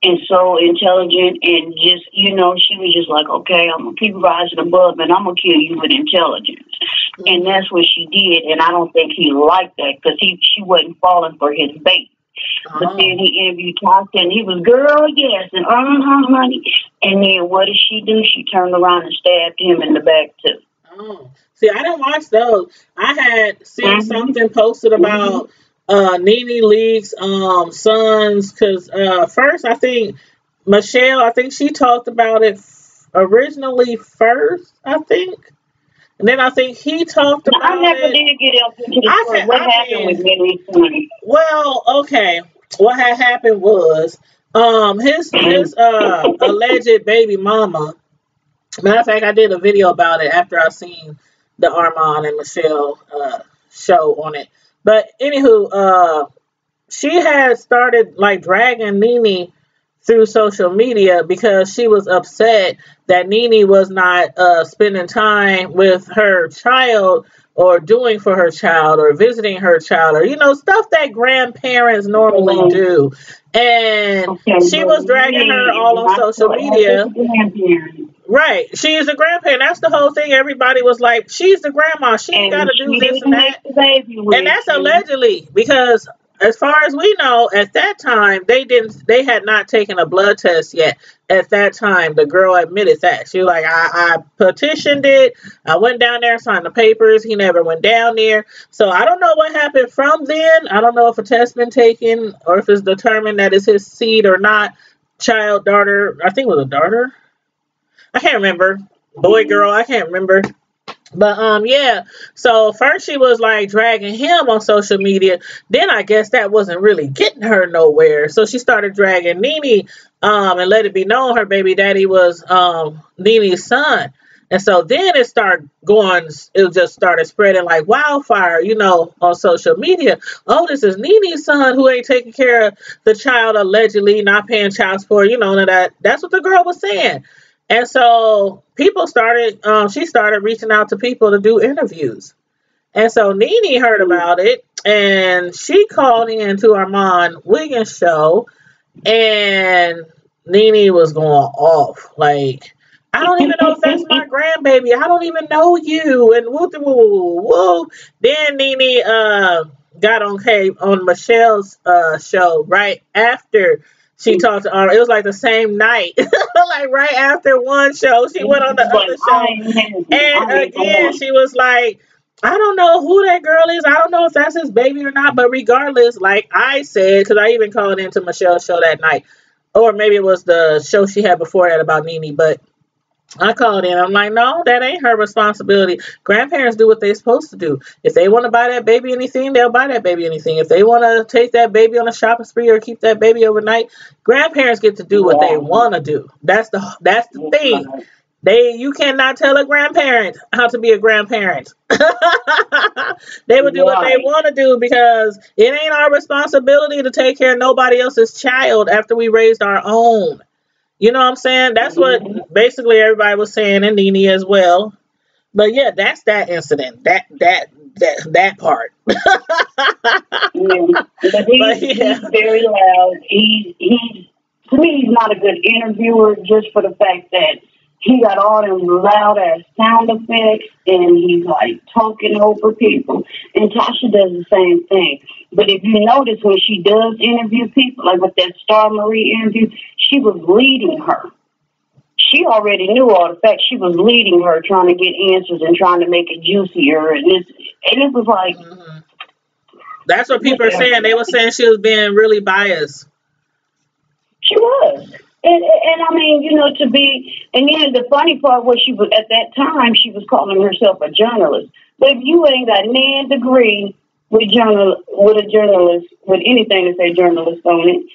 and so intelligent, and just, she was just like, okay, I'm going to keep rising above, and I'm going to kill you with intelligence. And that's what she did, and I don't think he liked that, because she wasn't falling for his bait. But then he interviewed Tasha, and he was, girl, yes, and honey. And then what did she do? She turned around and stabbed him in the back, too. Oh. See, I didn't watch those. I had seen something posted about Nene Leakes' sons, because first, I think Michelle, she talked about it originally first, I think. And then I think he talked about it. I never did get into the story. What happened with Nene? Well, okay. What had happened was his alleged baby mama. Matter of fact, I did a video about it after I seen the Armand and Michelle show on it. But anywho, she had started like dragging Nene through social media because she was upset that Nene was not spending time with her child or doing for her child or visiting her child or, stuff that grandparents normally do. And Okay, she but was dragging her me, all on my social story has media. a grandparent. Right. She's a grandparent. That's the whole thing. Everybody was like, she's the grandma. She ain't got And to do she this didn't and make that. the baby And with that's you. allegedly because as far as we know, at that time they had not taken a blood test yet. At that time, the girl admitted that. She was like, I petitioned it. I went down there, signed the papers. He never went down there. So I don't know what happened from then. I don't know if a test been taken or if it's determined that it's his seed or not. Child, daughter, I think it was a daughter. I can't remember. Boy, girl, I can't remember. But yeah. So first she was like dragging him on social media. Then I guess that wasn't really getting her nowhere. So she started dragging Nene and let it be known her baby daddy was Nene's son. And so then it just started spreading like wildfire, on social media. Oh, this is Nene's son who ain't taking care of the child, allegedly not paying child support, that's what the girl was saying. And so she started reaching out to people to do interviews. And so Nene heard about it and she called in to Armand Wiggins' show and Nene was going off. Like, I don't even know if that's my grandbaby. I don't even know you. And woo, woo, woo, woo. Then Nene got on Michelle's show right after she talked to It was like the same night. Like right after one show, she went on the other show. And again, she was like, I don't know who that girl is. I don't know if that's his baby or not. But regardless, like I said, because I even called into Michelle's show that night. Or maybe it was the show she had before that about Nene. But I called in. I'm like, no, that ain't her responsibility. Grandparents do what they're supposed to do. If they want to buy that baby anything, they'll buy that baby anything. If they want to take that baby on a shopping spree or keep that baby overnight, grandparents get to do what they want to do. That's the thing. You cannot tell a grandparent how to be a grandparent. They would do what they want to do because it ain't our responsibility to take care of nobody else's child after we raised our own. You know what I'm saying? That's what basically everybody was saying, and Nene as well. But yeah, that's that incident. That part. But he's very loud. He's to me, he's not a good interviewer just for the fact that he got all them loud ass sound effects and he's like talking over people. And Tasha does the same thing. But if you notice when she does interview people, like with that Star Marie interview, she was leading her. She already knew all the facts. She was leading her, trying to get answers and trying to make it juicier. And it was like... Mm-hmm. That's what people are saying. They were saying she was being really biased. She was. And I mean, and then the funny part was she was, at that time, she was calling herself a journalist. But if you ain't got nan degree with a journalist, with anything to say journalist on it,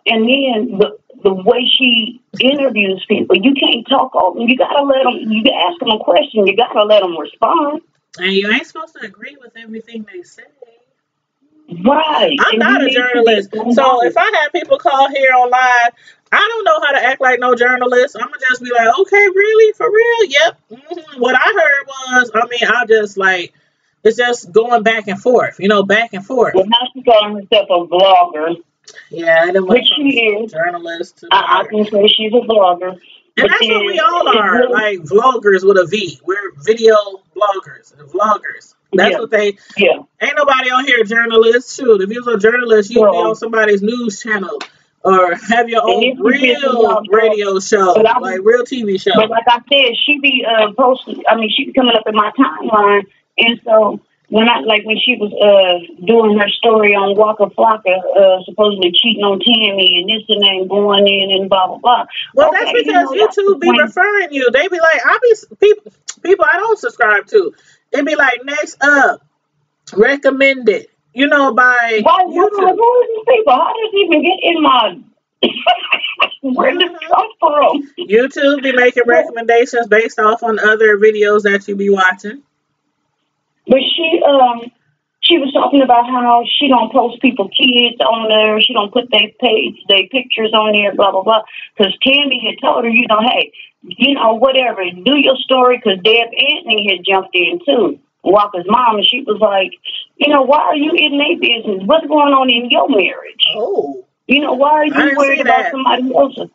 and then the way she interviews people, you can't talk over them. You gotta let them, you ask them a question, you gotta let them respond. And you ain't supposed to agree with everything they say. Right. I'm not a journalist. So if I have people call here on live, I don't know how to act like no journalist. I'm going to just be like, okay, really? For real? Yep. Mm-hmm. What I heard was, I'll just like, it's just going back and forth, back and forth. Well, now she's calling herself a blogger. Yeah, I didn't which she is. Journalist. I can say she's a blogger. And that's what we all are, like vloggers with a V. We're video bloggers and vloggers. That's what they... Yeah. Ain't nobody on here journalists. Shoot, if you was a journalist, you'd be on somebody's news channel or have your own real radio show, like real TV show. But like I said, she be posting... she be coming up in my timeline. And so... When she was doing her story on Waka Flocka, supposedly cheating on Tammy and this and that, going in and blah blah blah. Well, okay, that's because YouTube be referring you. They be like, people I don't subscribe to. It be like next up, recommended. By YouTube. Who is these people? How does it even get in my? Where did it come from? YouTube be making recommendations based off on other videos that you be watching. But she was talking about how she don't post people kids on there. She don't put their pictures on there, blah, blah, blah. Because Tammy had told her, hey, whatever, do your story, because Deb Anthony had jumped in too. Walker's mom, and she was like, why are you in their business? What's going on in your marriage? Oh. Why are I you didn't worried see about that. somebody else's?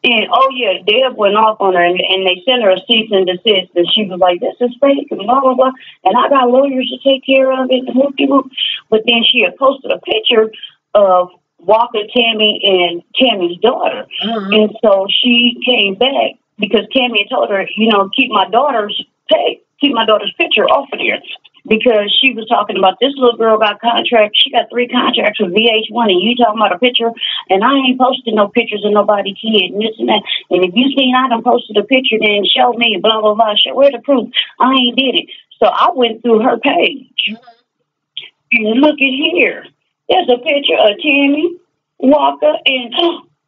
And oh yeah, Deb went off on her, and they sent her a cease and desist, and she was like, "This is fake," and blah blah blah. And I got lawyers to take care of it. And whoopty whoop. But then she had posted a picture of Walker, Tammy, and Tammy's daughter, and so she came back because Tammy had told her, keep my daughter's picture off of there. Because she was talking about this little girl got contracts. She got 3 contracts with VH1, and you talking about a picture, and I ain't posting no pictures of nobody kid and this and that. And if you seen I done posted a picture, then show me, blah, blah, blah. Where the proof? I ain't did it. So I went through her page. And look at here. There's a picture of Tammy, Walker, and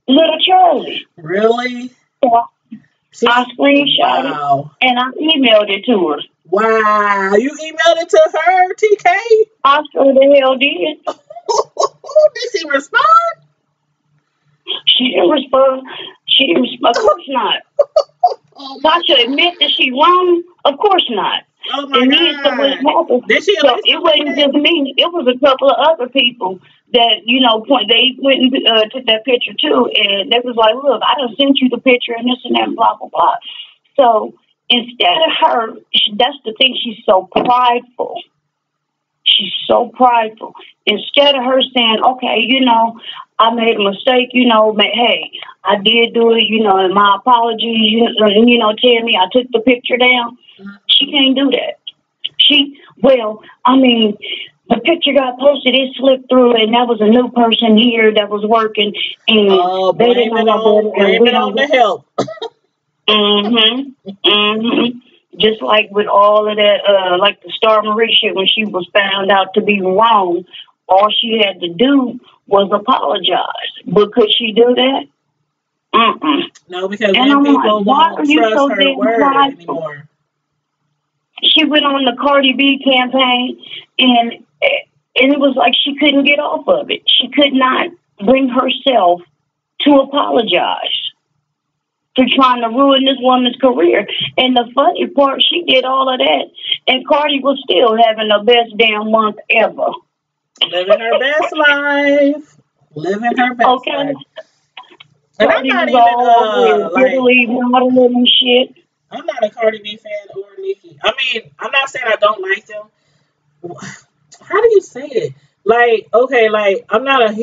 little Charlie. Really? So I screenshot it, and I emailed it to her. Wow, you emailed it to her, TK? I sure the hell did. Did she respond? She didn't respond. Of course not. Tasha admit that she wrong? Of course not. Oh my God. So what happened? Did she so it wasn't just me. It was a couple of other people that, they went and took that picture too. And they was like, look, I done sent you the picture and this and that and blah, blah, blah. So instead of her, that's the thing, she's so prideful. She's so prideful. Instead of her saying, okay, I made a mistake, hey, I did do it, and my apologies, Tammy, I took the picture down. She can't do that. The picture got posted, it slipped through, and that was a new person here that was working, and they didn't know blame it on the help. Just like with all of that, like the Star Marie shit, when she was found out to be wrong, all she had to do was apologize. But could she do that? No, because then people won't trust her word anymore. She went on the Cardi B campaign, and it was like she couldn't get off of it. She could not bring herself to apologize for trying to ruin this woman's career. And the funny part, she did all of that, and Cardi was still having the best damn month ever. Living her best life. Living her best life. And I'm not even shit. I'm not a Cardi B fan or Nicki. I mean, I'm not saying I don't like them. How do you say it? I'm not a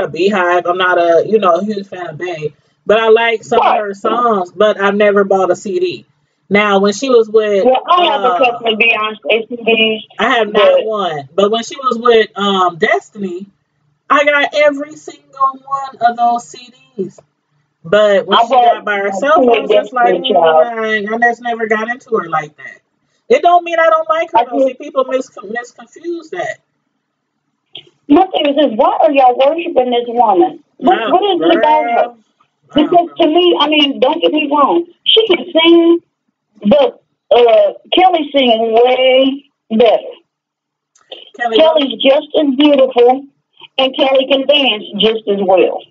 Beehive. I'm not a huge fan of Bae. But I like some of her songs, but I've never bought a CD. Now, when she was with... Well, I have a couple of Beyonce CDs. I have not one. But when she was with Destiny, I got every single one of those CDs. But when she got by herself, I was just like, I just never got into her like that. It don't mean I don't like her, though. See, people misconfuse that. My thing is this, why are y'all worshiping this woman? What is it about her? Because to me, don't get me wrong, she can sing, but Kelly sings way better. Kelly's just as beautiful, and Kelly can dance just as well.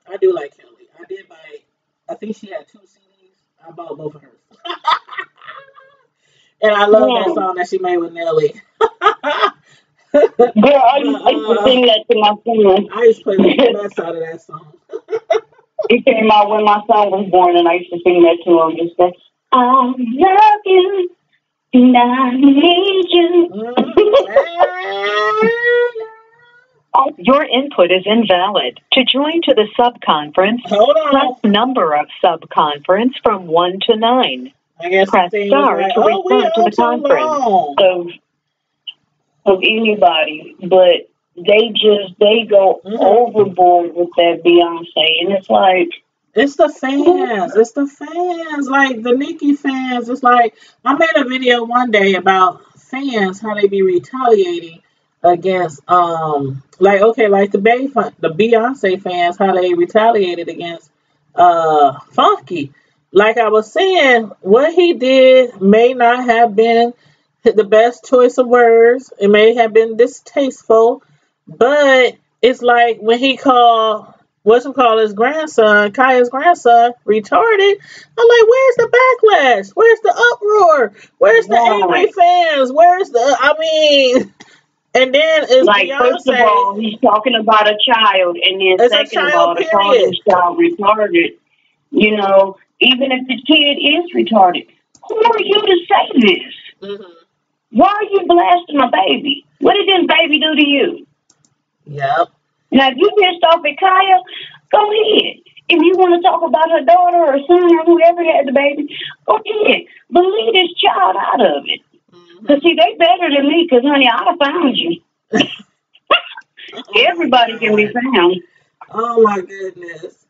I do like Kelly. I did buy, I think she had 2 CDs. I bought both of hers. And I love that song that she made with Nelly. Girl, I used to sing that to my son. I used to play the best out of that song. It came out when my son was born, and I used to sing that to him. Just say, I love you, and I need you. Your input is invalid. To join to the subconference, press number of subconference from 1 to 9. I guess press star to return to the conference. Of anybody, but they go overboard with that Beyonce, and it's like it's the fans, like the Nicki fans. It's like I made a video one day about fans, how they be retaliating against the Beyonce fans, how they retaliated against Funky. Like I was saying, what he did may not have been the best choice of words. It may have been distasteful, but it's like when he called his grandson, Kaya's grandson, retarded. I'm like, where's the backlash? Where's the uproar? Where's the angry fans? Where's the, I mean, and then it's like, Beyonce. First of all, he's talking about a child, and then It's second of all, to call this child retarded. You know, even if the kid is retarded, who are you to say this? Mm-hmm. Why are you blasting a baby? What did this baby do to you? Yep. Now, if you pissed off at Kaya, go ahead. If you want to talk about her daughter or son or whoever had the baby, go ahead. But leave this child out of it. Because, see, they better than me because, honey, I'd have found you. Everybody can be found. Oh, my goodness.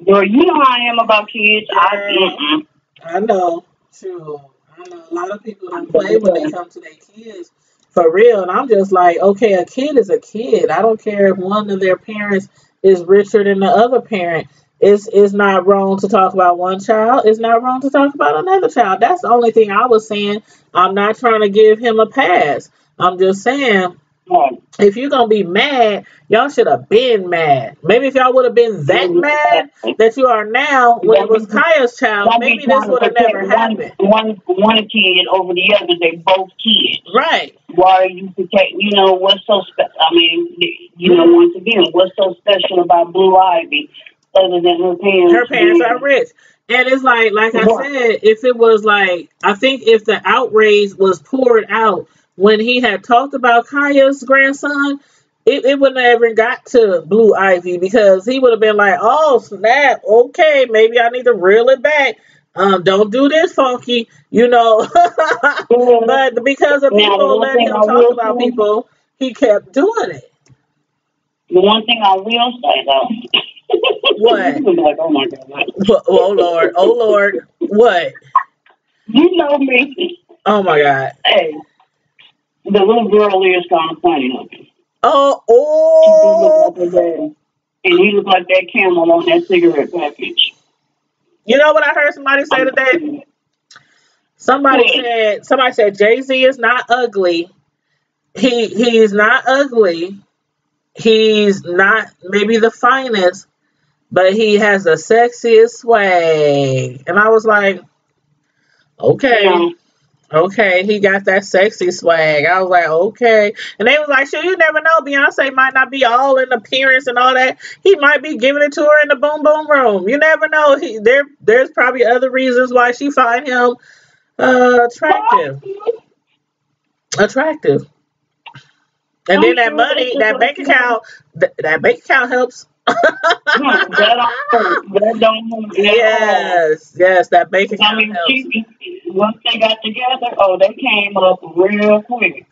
Girl, you know how I am about kids. I know. True. I know a lot of people don't play when they come to their kids. For real. And I'm just like, okay, a kid is a kid. I don't care if one of their parents is richer than the other parent. It's not wrong to talk about one child. It's not wrong to talk about another child. That's the only thing I was saying. I'm not trying to give him a pass. I'm just saying, if you're going to be mad, y'all should have been mad. Maybe if y'all would have been that mad that you are now when it was Kaya's child, maybe this would have never happened. One kid over the other, they both kids. Right. Why are you protecting, you know, what's so special? I mean, you know, once again, what's so special about Blue Ivy other than her parents? Her parents are rich. And it's like I said, if it was like, I think if the outrage was poured out when he had talked about Kaya's grandson, it wouldn't have ever got to Blue Ivy because he would have been like, oh, snap, okay, maybe I need to reel it back. Don't do this, Funky, you know. But because of people letting him talk about people, he kept doing it. The one thing I will say, though. What? Like, oh, my God. Oh, Lord. Oh, Lord. What? You know me. Oh, my God. Hey, the little girl is kind of funny looking. Oh. She look like her dad. And he looked like that camel on that cigarette package. You know what I heard somebody say today? Somebody said Jay-Z is not ugly. He's not ugly. He's not maybe the finest, but he has the sexiest swag. And I was like, okay. Yeah. Okay, he got that sexy swag. I was like, okay. And they was like, sure, you never know. Beyonce might not be all in appearance and all that. He might be giving it to her in the boom boom room. You never know. There's probably other reasons why she find him attractive. And then that money, that bank account helps. That don't move. Yes, that bank account helps. Once they got together, they came up real quick.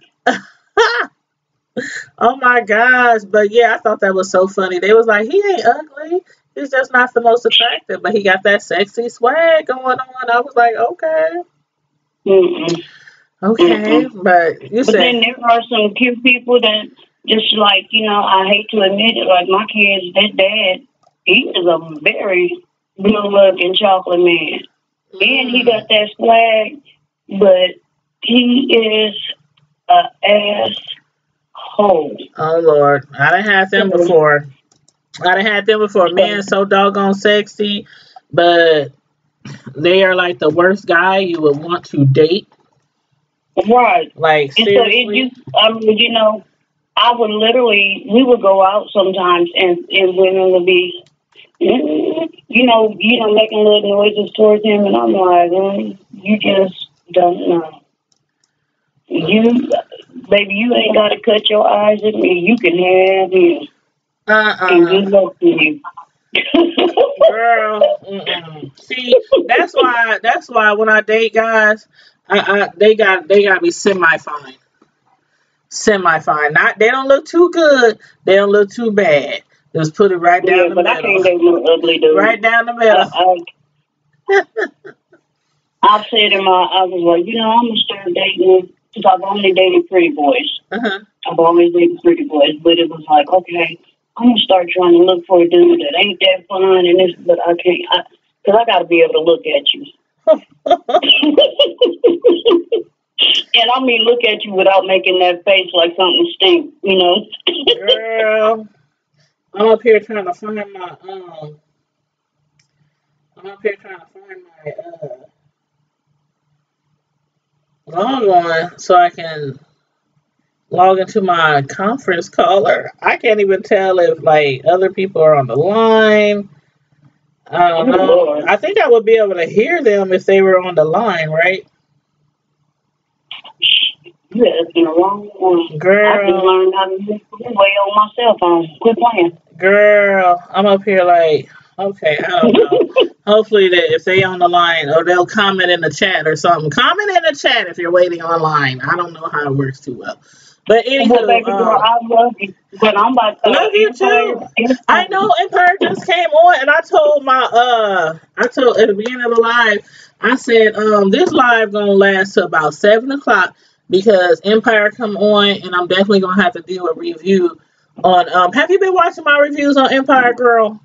Oh my gosh. But yeah, I thought that was so funny. They was like, he ain't ugly. He's just not the most attractive, but he got that sexy swag going on. I was like, okay. Mm-mm. Okay, but then there are some cute people that just like, you know, I hate to admit it, like my kids, their dad, he is a very good-looking chocolate man. And he got that swag, but he is an asshole. Oh, Lord. I done had them before. Man, so doggone sexy, but they are like the worst guy you would want to date. Right. Like, seriously. So you know, we would go out sometimes and women would be, you know, making little noises towards him, and I'm like, you just don't know. Baby, you ain't got to cut your eyes at me. You can have him. And good luck to you. Girl, see, that's why when I date guys, they got to be semi-fine. Not, they don't look too good. They don't look too bad. Just put it right down the middle. I can't date no ugly dude. Right down the middle. I've said I was like, you know, I'm going to start dating, because I've only dated pretty boys. I've always dated pretty boys, but it was like, okay, I'm going to start trying to look for a dude that ain't that fine and this, but I can't, because I got to be able to look at you. And I mean, look at you without making that face like something stinks, you know? Girl. I'm up here trying to find my I'm up here trying to find my log on so I can log into my conference caller. I can't even tell if like other people are on the line. I don't know. Lord. I think I would be able to hear them if they were on the line, right? You asking the wrong one. Girl. I just learned how to use the way on my cell phone. Quit playing. Girl, I'm up here like, okay, I don't know. Hopefully that if they on the line or they'll comment in the chat or something. Comment in the chat if you're waiting online. I don't know how it works too well. But anywho, Well, baby girl, I love you, but I'm about to love you too. I know Empire just came on, and I told at the beginning of the live, I said, this live gonna last till about 7 o'clock because Empire come on, and I'm definitely gonna have to do a review on. Have you been watching my reviews on Empire, girl?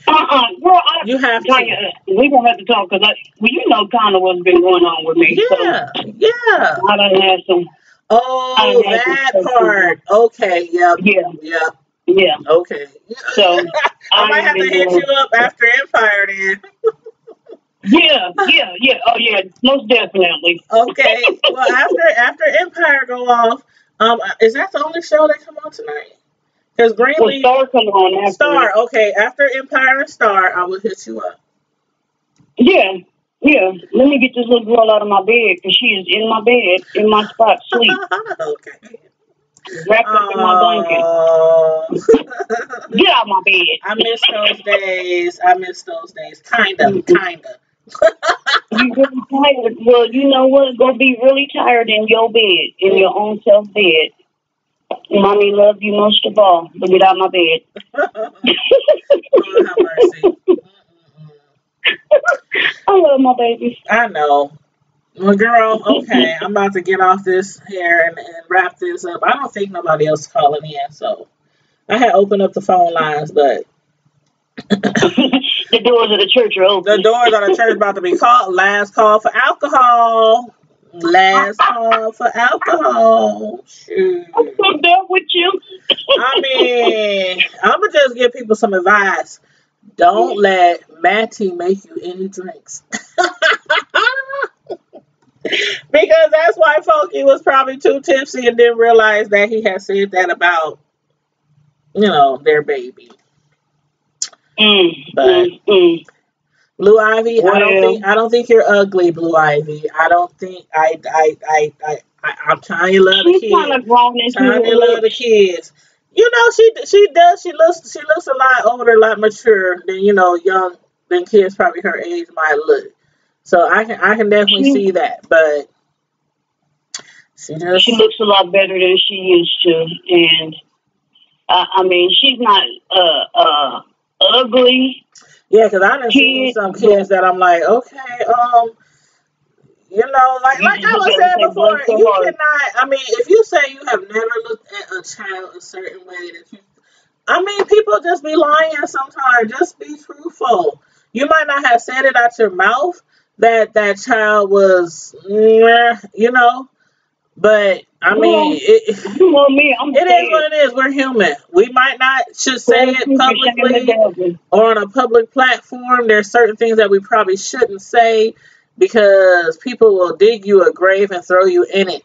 Girl, You have to. We gonna have to talk because you know kind of what's been going on with me. Yeah, so yeah. I done had some. Oh, that part. Okay, yep. Yeah. Yep. Yeah. Okay. So I might have to hit you up after Empire then. Yeah. Oh yeah, most definitely. Okay. Well, after Empire go off, is that the only show that come on tonight? Because Greenleaf Star come on after. Star. Okay, after Empire and Star, I will hit you up. Yeah. Let me get this little girl out of my bed because she is in my bed, in my spot, sleep. Okay. Wrapped up in my blanket. Get out of my bed. I miss those days. Kinda. You really tired? Well, you know what? Go be really tired in your bed, in your own self bed. Mommy love you most of all. But get out of my bed. Lord have mercy. I love my babies. I know. Well, girl, okay. I'm about to get off this here and wrap this up. I don't think nobody else is calling in, so I had opened up the phone lines, but the doors of the church are open. The doors of the church about to be called. Last call for alcohol. Last call for alcohol. Shoot. I'm done with you. I mean, I'm going to just give people some advice. Don't let Matty make you any drinks. Because that's why Funky was probably too tipsy and didn't realize that he had said that about, their baby. But Blue Ivy, well, I don't think you're ugly, Blue Ivy. I don't think I'm trying to love the kids. Trying to love the kids. She does. She looks a lot older, a lot mature than young than kids probably her age might look. So I can definitely see that, but she looks a lot better than she used to, and I mean she's not ugly. Yeah, because I done seen some kids that I'm like, okay, like I was saying before, you cannot. I mean, if you say you have never looked at a child a certain way people just be lying sometimes. Just be truthful. You might not have said it out your mouth that child was, but I mean, it is what it is. We're human. We might not should say it publicly or on a public platform. There's certain things that we probably shouldn't say because people will dig you a grave and throw you in it.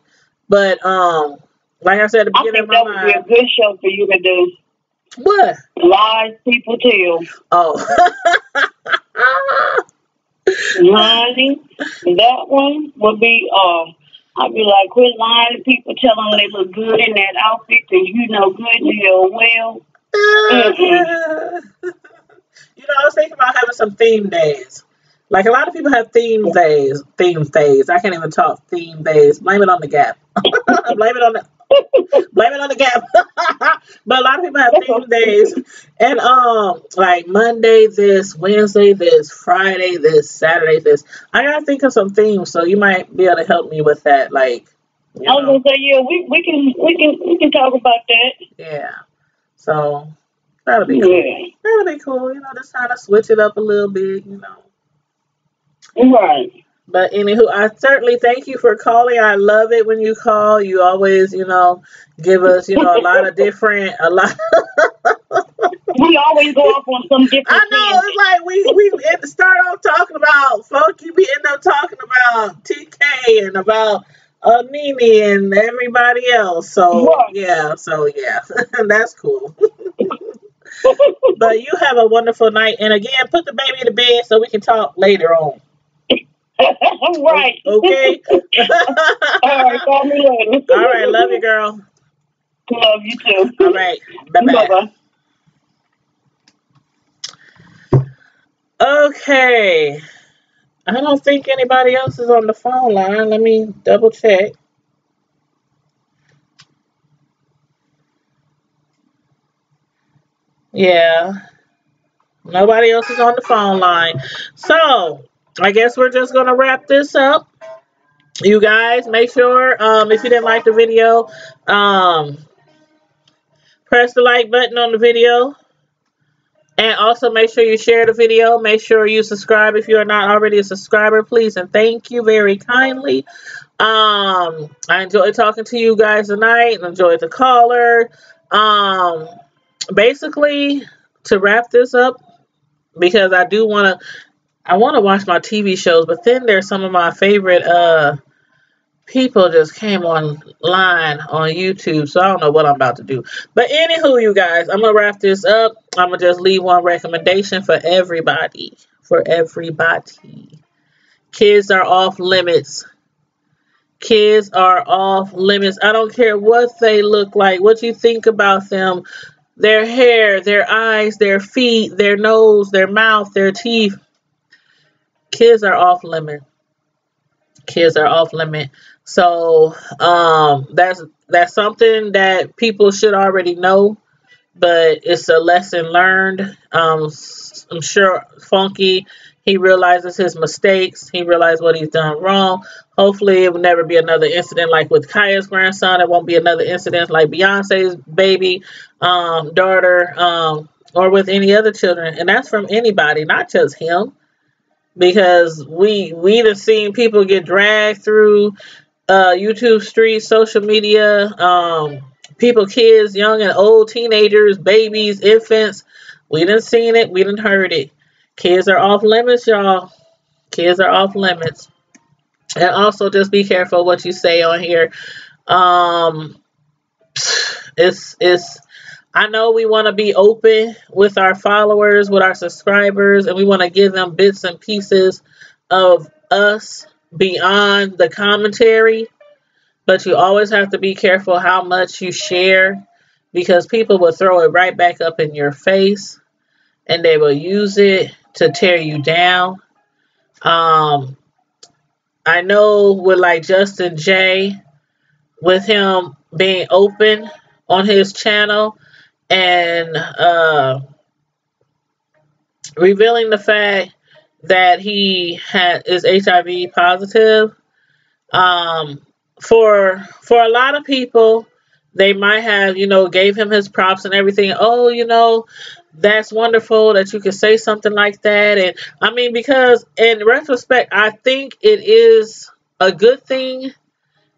But like I said at the beginning of my life, that would be a good show for you to do. What? Lies people tell. Oh. Honey, that one would be I'd be like, quit lying to people, tell them they look good in that outfit because you know good and hell well. I was thinking about having some theme days. Like a lot of people have theme days. I can't even talk theme days. Blame it on the Gap. Blame it on the Gap. But a lot of people have theme days. And like Monday this, Wednesday this, Friday this, Saturday this. I gotta think of some themes, so you might be able to help me with that. Like I was gonna say, yeah, we can talk about that. Yeah. So that'll be cool. Yeah. That'll be cool, just trying to switch it up a little bit, Right. But anywho, I certainly thank you for calling. I love it when you call. You always, give us, a lot of different, a lot. We always go off on some I different know, tangent. it's like we start off talking about funky, we end up talking about TK and about Nene and everybody else. Right. So yeah, that's cool. But you have a wonderful night, and again, put the baby to bed so we can talk later on. Right. Okay. All right. Call me later. All right, love you, girl. Love you too. All right, bye Bye bye. bye. Okay. I don't think anybody else is on the phone line. Let me double check. Yeah, nobody else is on the phone line. So, I guess we're just going to wrap this up. You guys, make sure, if you didn't like the video, press the like button on the video. And also make sure you share the video. Make sure you subscribe if you are not already a subscriber, please. And thank you very kindly. I enjoyed talking to you guys tonight. Enjoyed the caller. Basically, to wrap this up, because I want to watch my TV shows, but then there's some of my favorite people just came online on YouTube, so I don't know what I'm about to do. But anywho, you guys, I'm gonna wrap this up. I'm gonna just leave one recommendation for everybody. For everybody, kids are off limits. Kids are off limits. I don't care what they look like, what you think about them, their hair, their eyes, their feet, their nose, their mouth, their teeth. Kids are off limit. Kids are off limit. So that's something that people should already know, but it's a lesson learned. I'm sure Funky, he realizes his mistakes. He realized what he's done wrong. Hopefully it will never be another incident like with Kaya's grandson. It won't be another incident like Beyonce's baby daughter, or with any other children. And that's from anybody, not just him. Because we've seen people get dragged through YouTube streets, social media, people, kids, young and old, teenagers, babies, infants. We done seen it. We done heard it. Kids are off limits, y'all. Kids are off limits. And also just be careful what you say on here. It's I know we want to be open with our followers, with our subscribers, and we want to give them bits and pieces of us beyond the commentary. But you always have to be careful how much you share, because people will throw it right back up in your face and they will use it to tear you down. I know with like Justin J, with him being open on his channel and revealing the fact that he is HIV positive. For a lot of people, they might have, gave him his props and everything. Oh, that's wonderful that you could say something like that. And I mean, because in retrospect, I think it is a good thing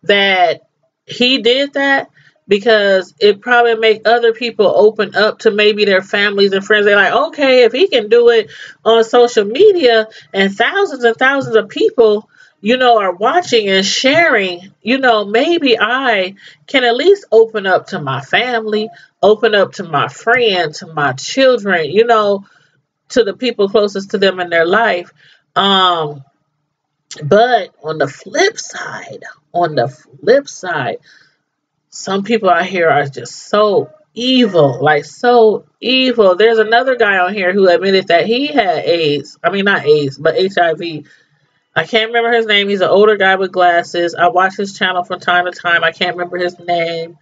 that he did that, because it probably make other people open up to maybe their families and friends. They're like, okay, if he can do it on social media and thousands of people, are watching and sharing, maybe I can at least open up to my family, open up to my friends, to my children, to the people closest to them in their life. But on the flip side, some people out here are just so evil, like so evil. There's another guy on here who admitted that he had AIDS. I mean, not AIDS, but HIV. I can't remember his name. He's an older guy with glasses. I watch his channel from time to time. I can't remember his name,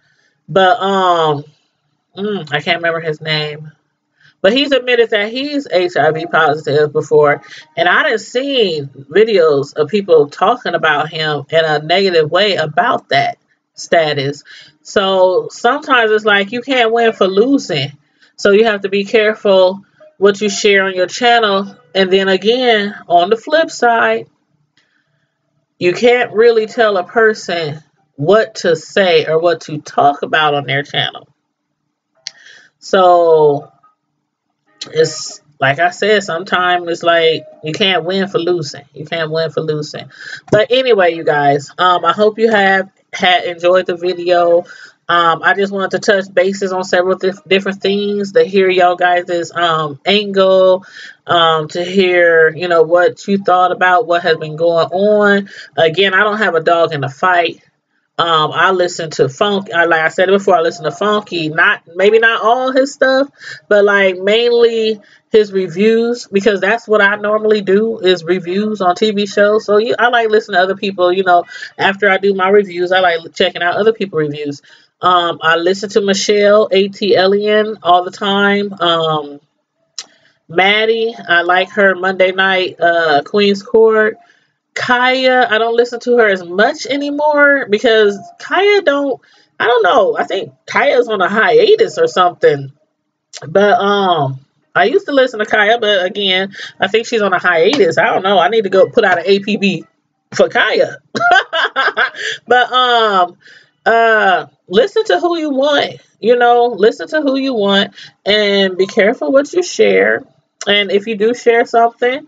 but I can't remember his name. But he's admitted that he's HIV positive before. And I done seen videos of people talking about him in a negative way about that status. So sometimes it's like you can't win for losing. So you have to be careful what you share on your channel. And then again, on the flip side, you can't really tell a person what to say or what to talk about on their channel. So it's like I said, sometimes it's like you can't win for losing. You can't win for losing. But anyway, you guys, I hope you had enjoyed the video. I just wanted to touch bases on several different things, to hear y'all guys' angle, to hear, you know, what you thought about what has been going on. Again, I don't have a dog in the fight. I listen to Funky. Like I said before, I listen to Funky. Maybe not all his stuff, but like mainly his reviews, because that's what I normally do, is reviews on TV shows. So I like listening to other people. You know, after I do my reviews, I like checking out other people's reviews. I listen to Michelle Atlien all the time. Maddie, I like her Monday night Queen's Court. Kaya, I don't listen to her as much anymore because I don't know. I think Kaya's on a hiatus or something. But I used to listen to Kaya, but again, I think she's on a hiatus. I don't know. I need to go put out an APB for Kaya. But listen to who you want. You know, listen to who you want and be careful what you share. And if you do share something,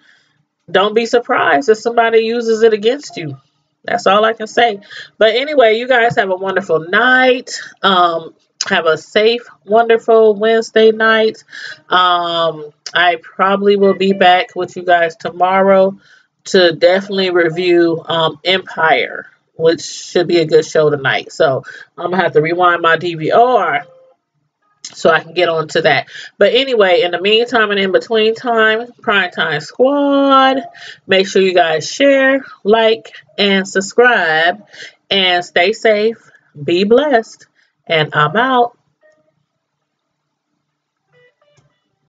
don't be surprised if somebody uses it against you. That's all I can say. But anyway, you guys have a wonderful night. Have a safe, wonderful Wednesday night. I probably will be back with you guys tomorrow to definitely review Empire, which should be a good show tonight. So I'm going to have to rewind my DVR so I can get on to that. But anyway, in the meantime and in between time, Primetime Squad, make sure you guys share, like, and subscribe. And stay safe. Be blessed. And I'm out.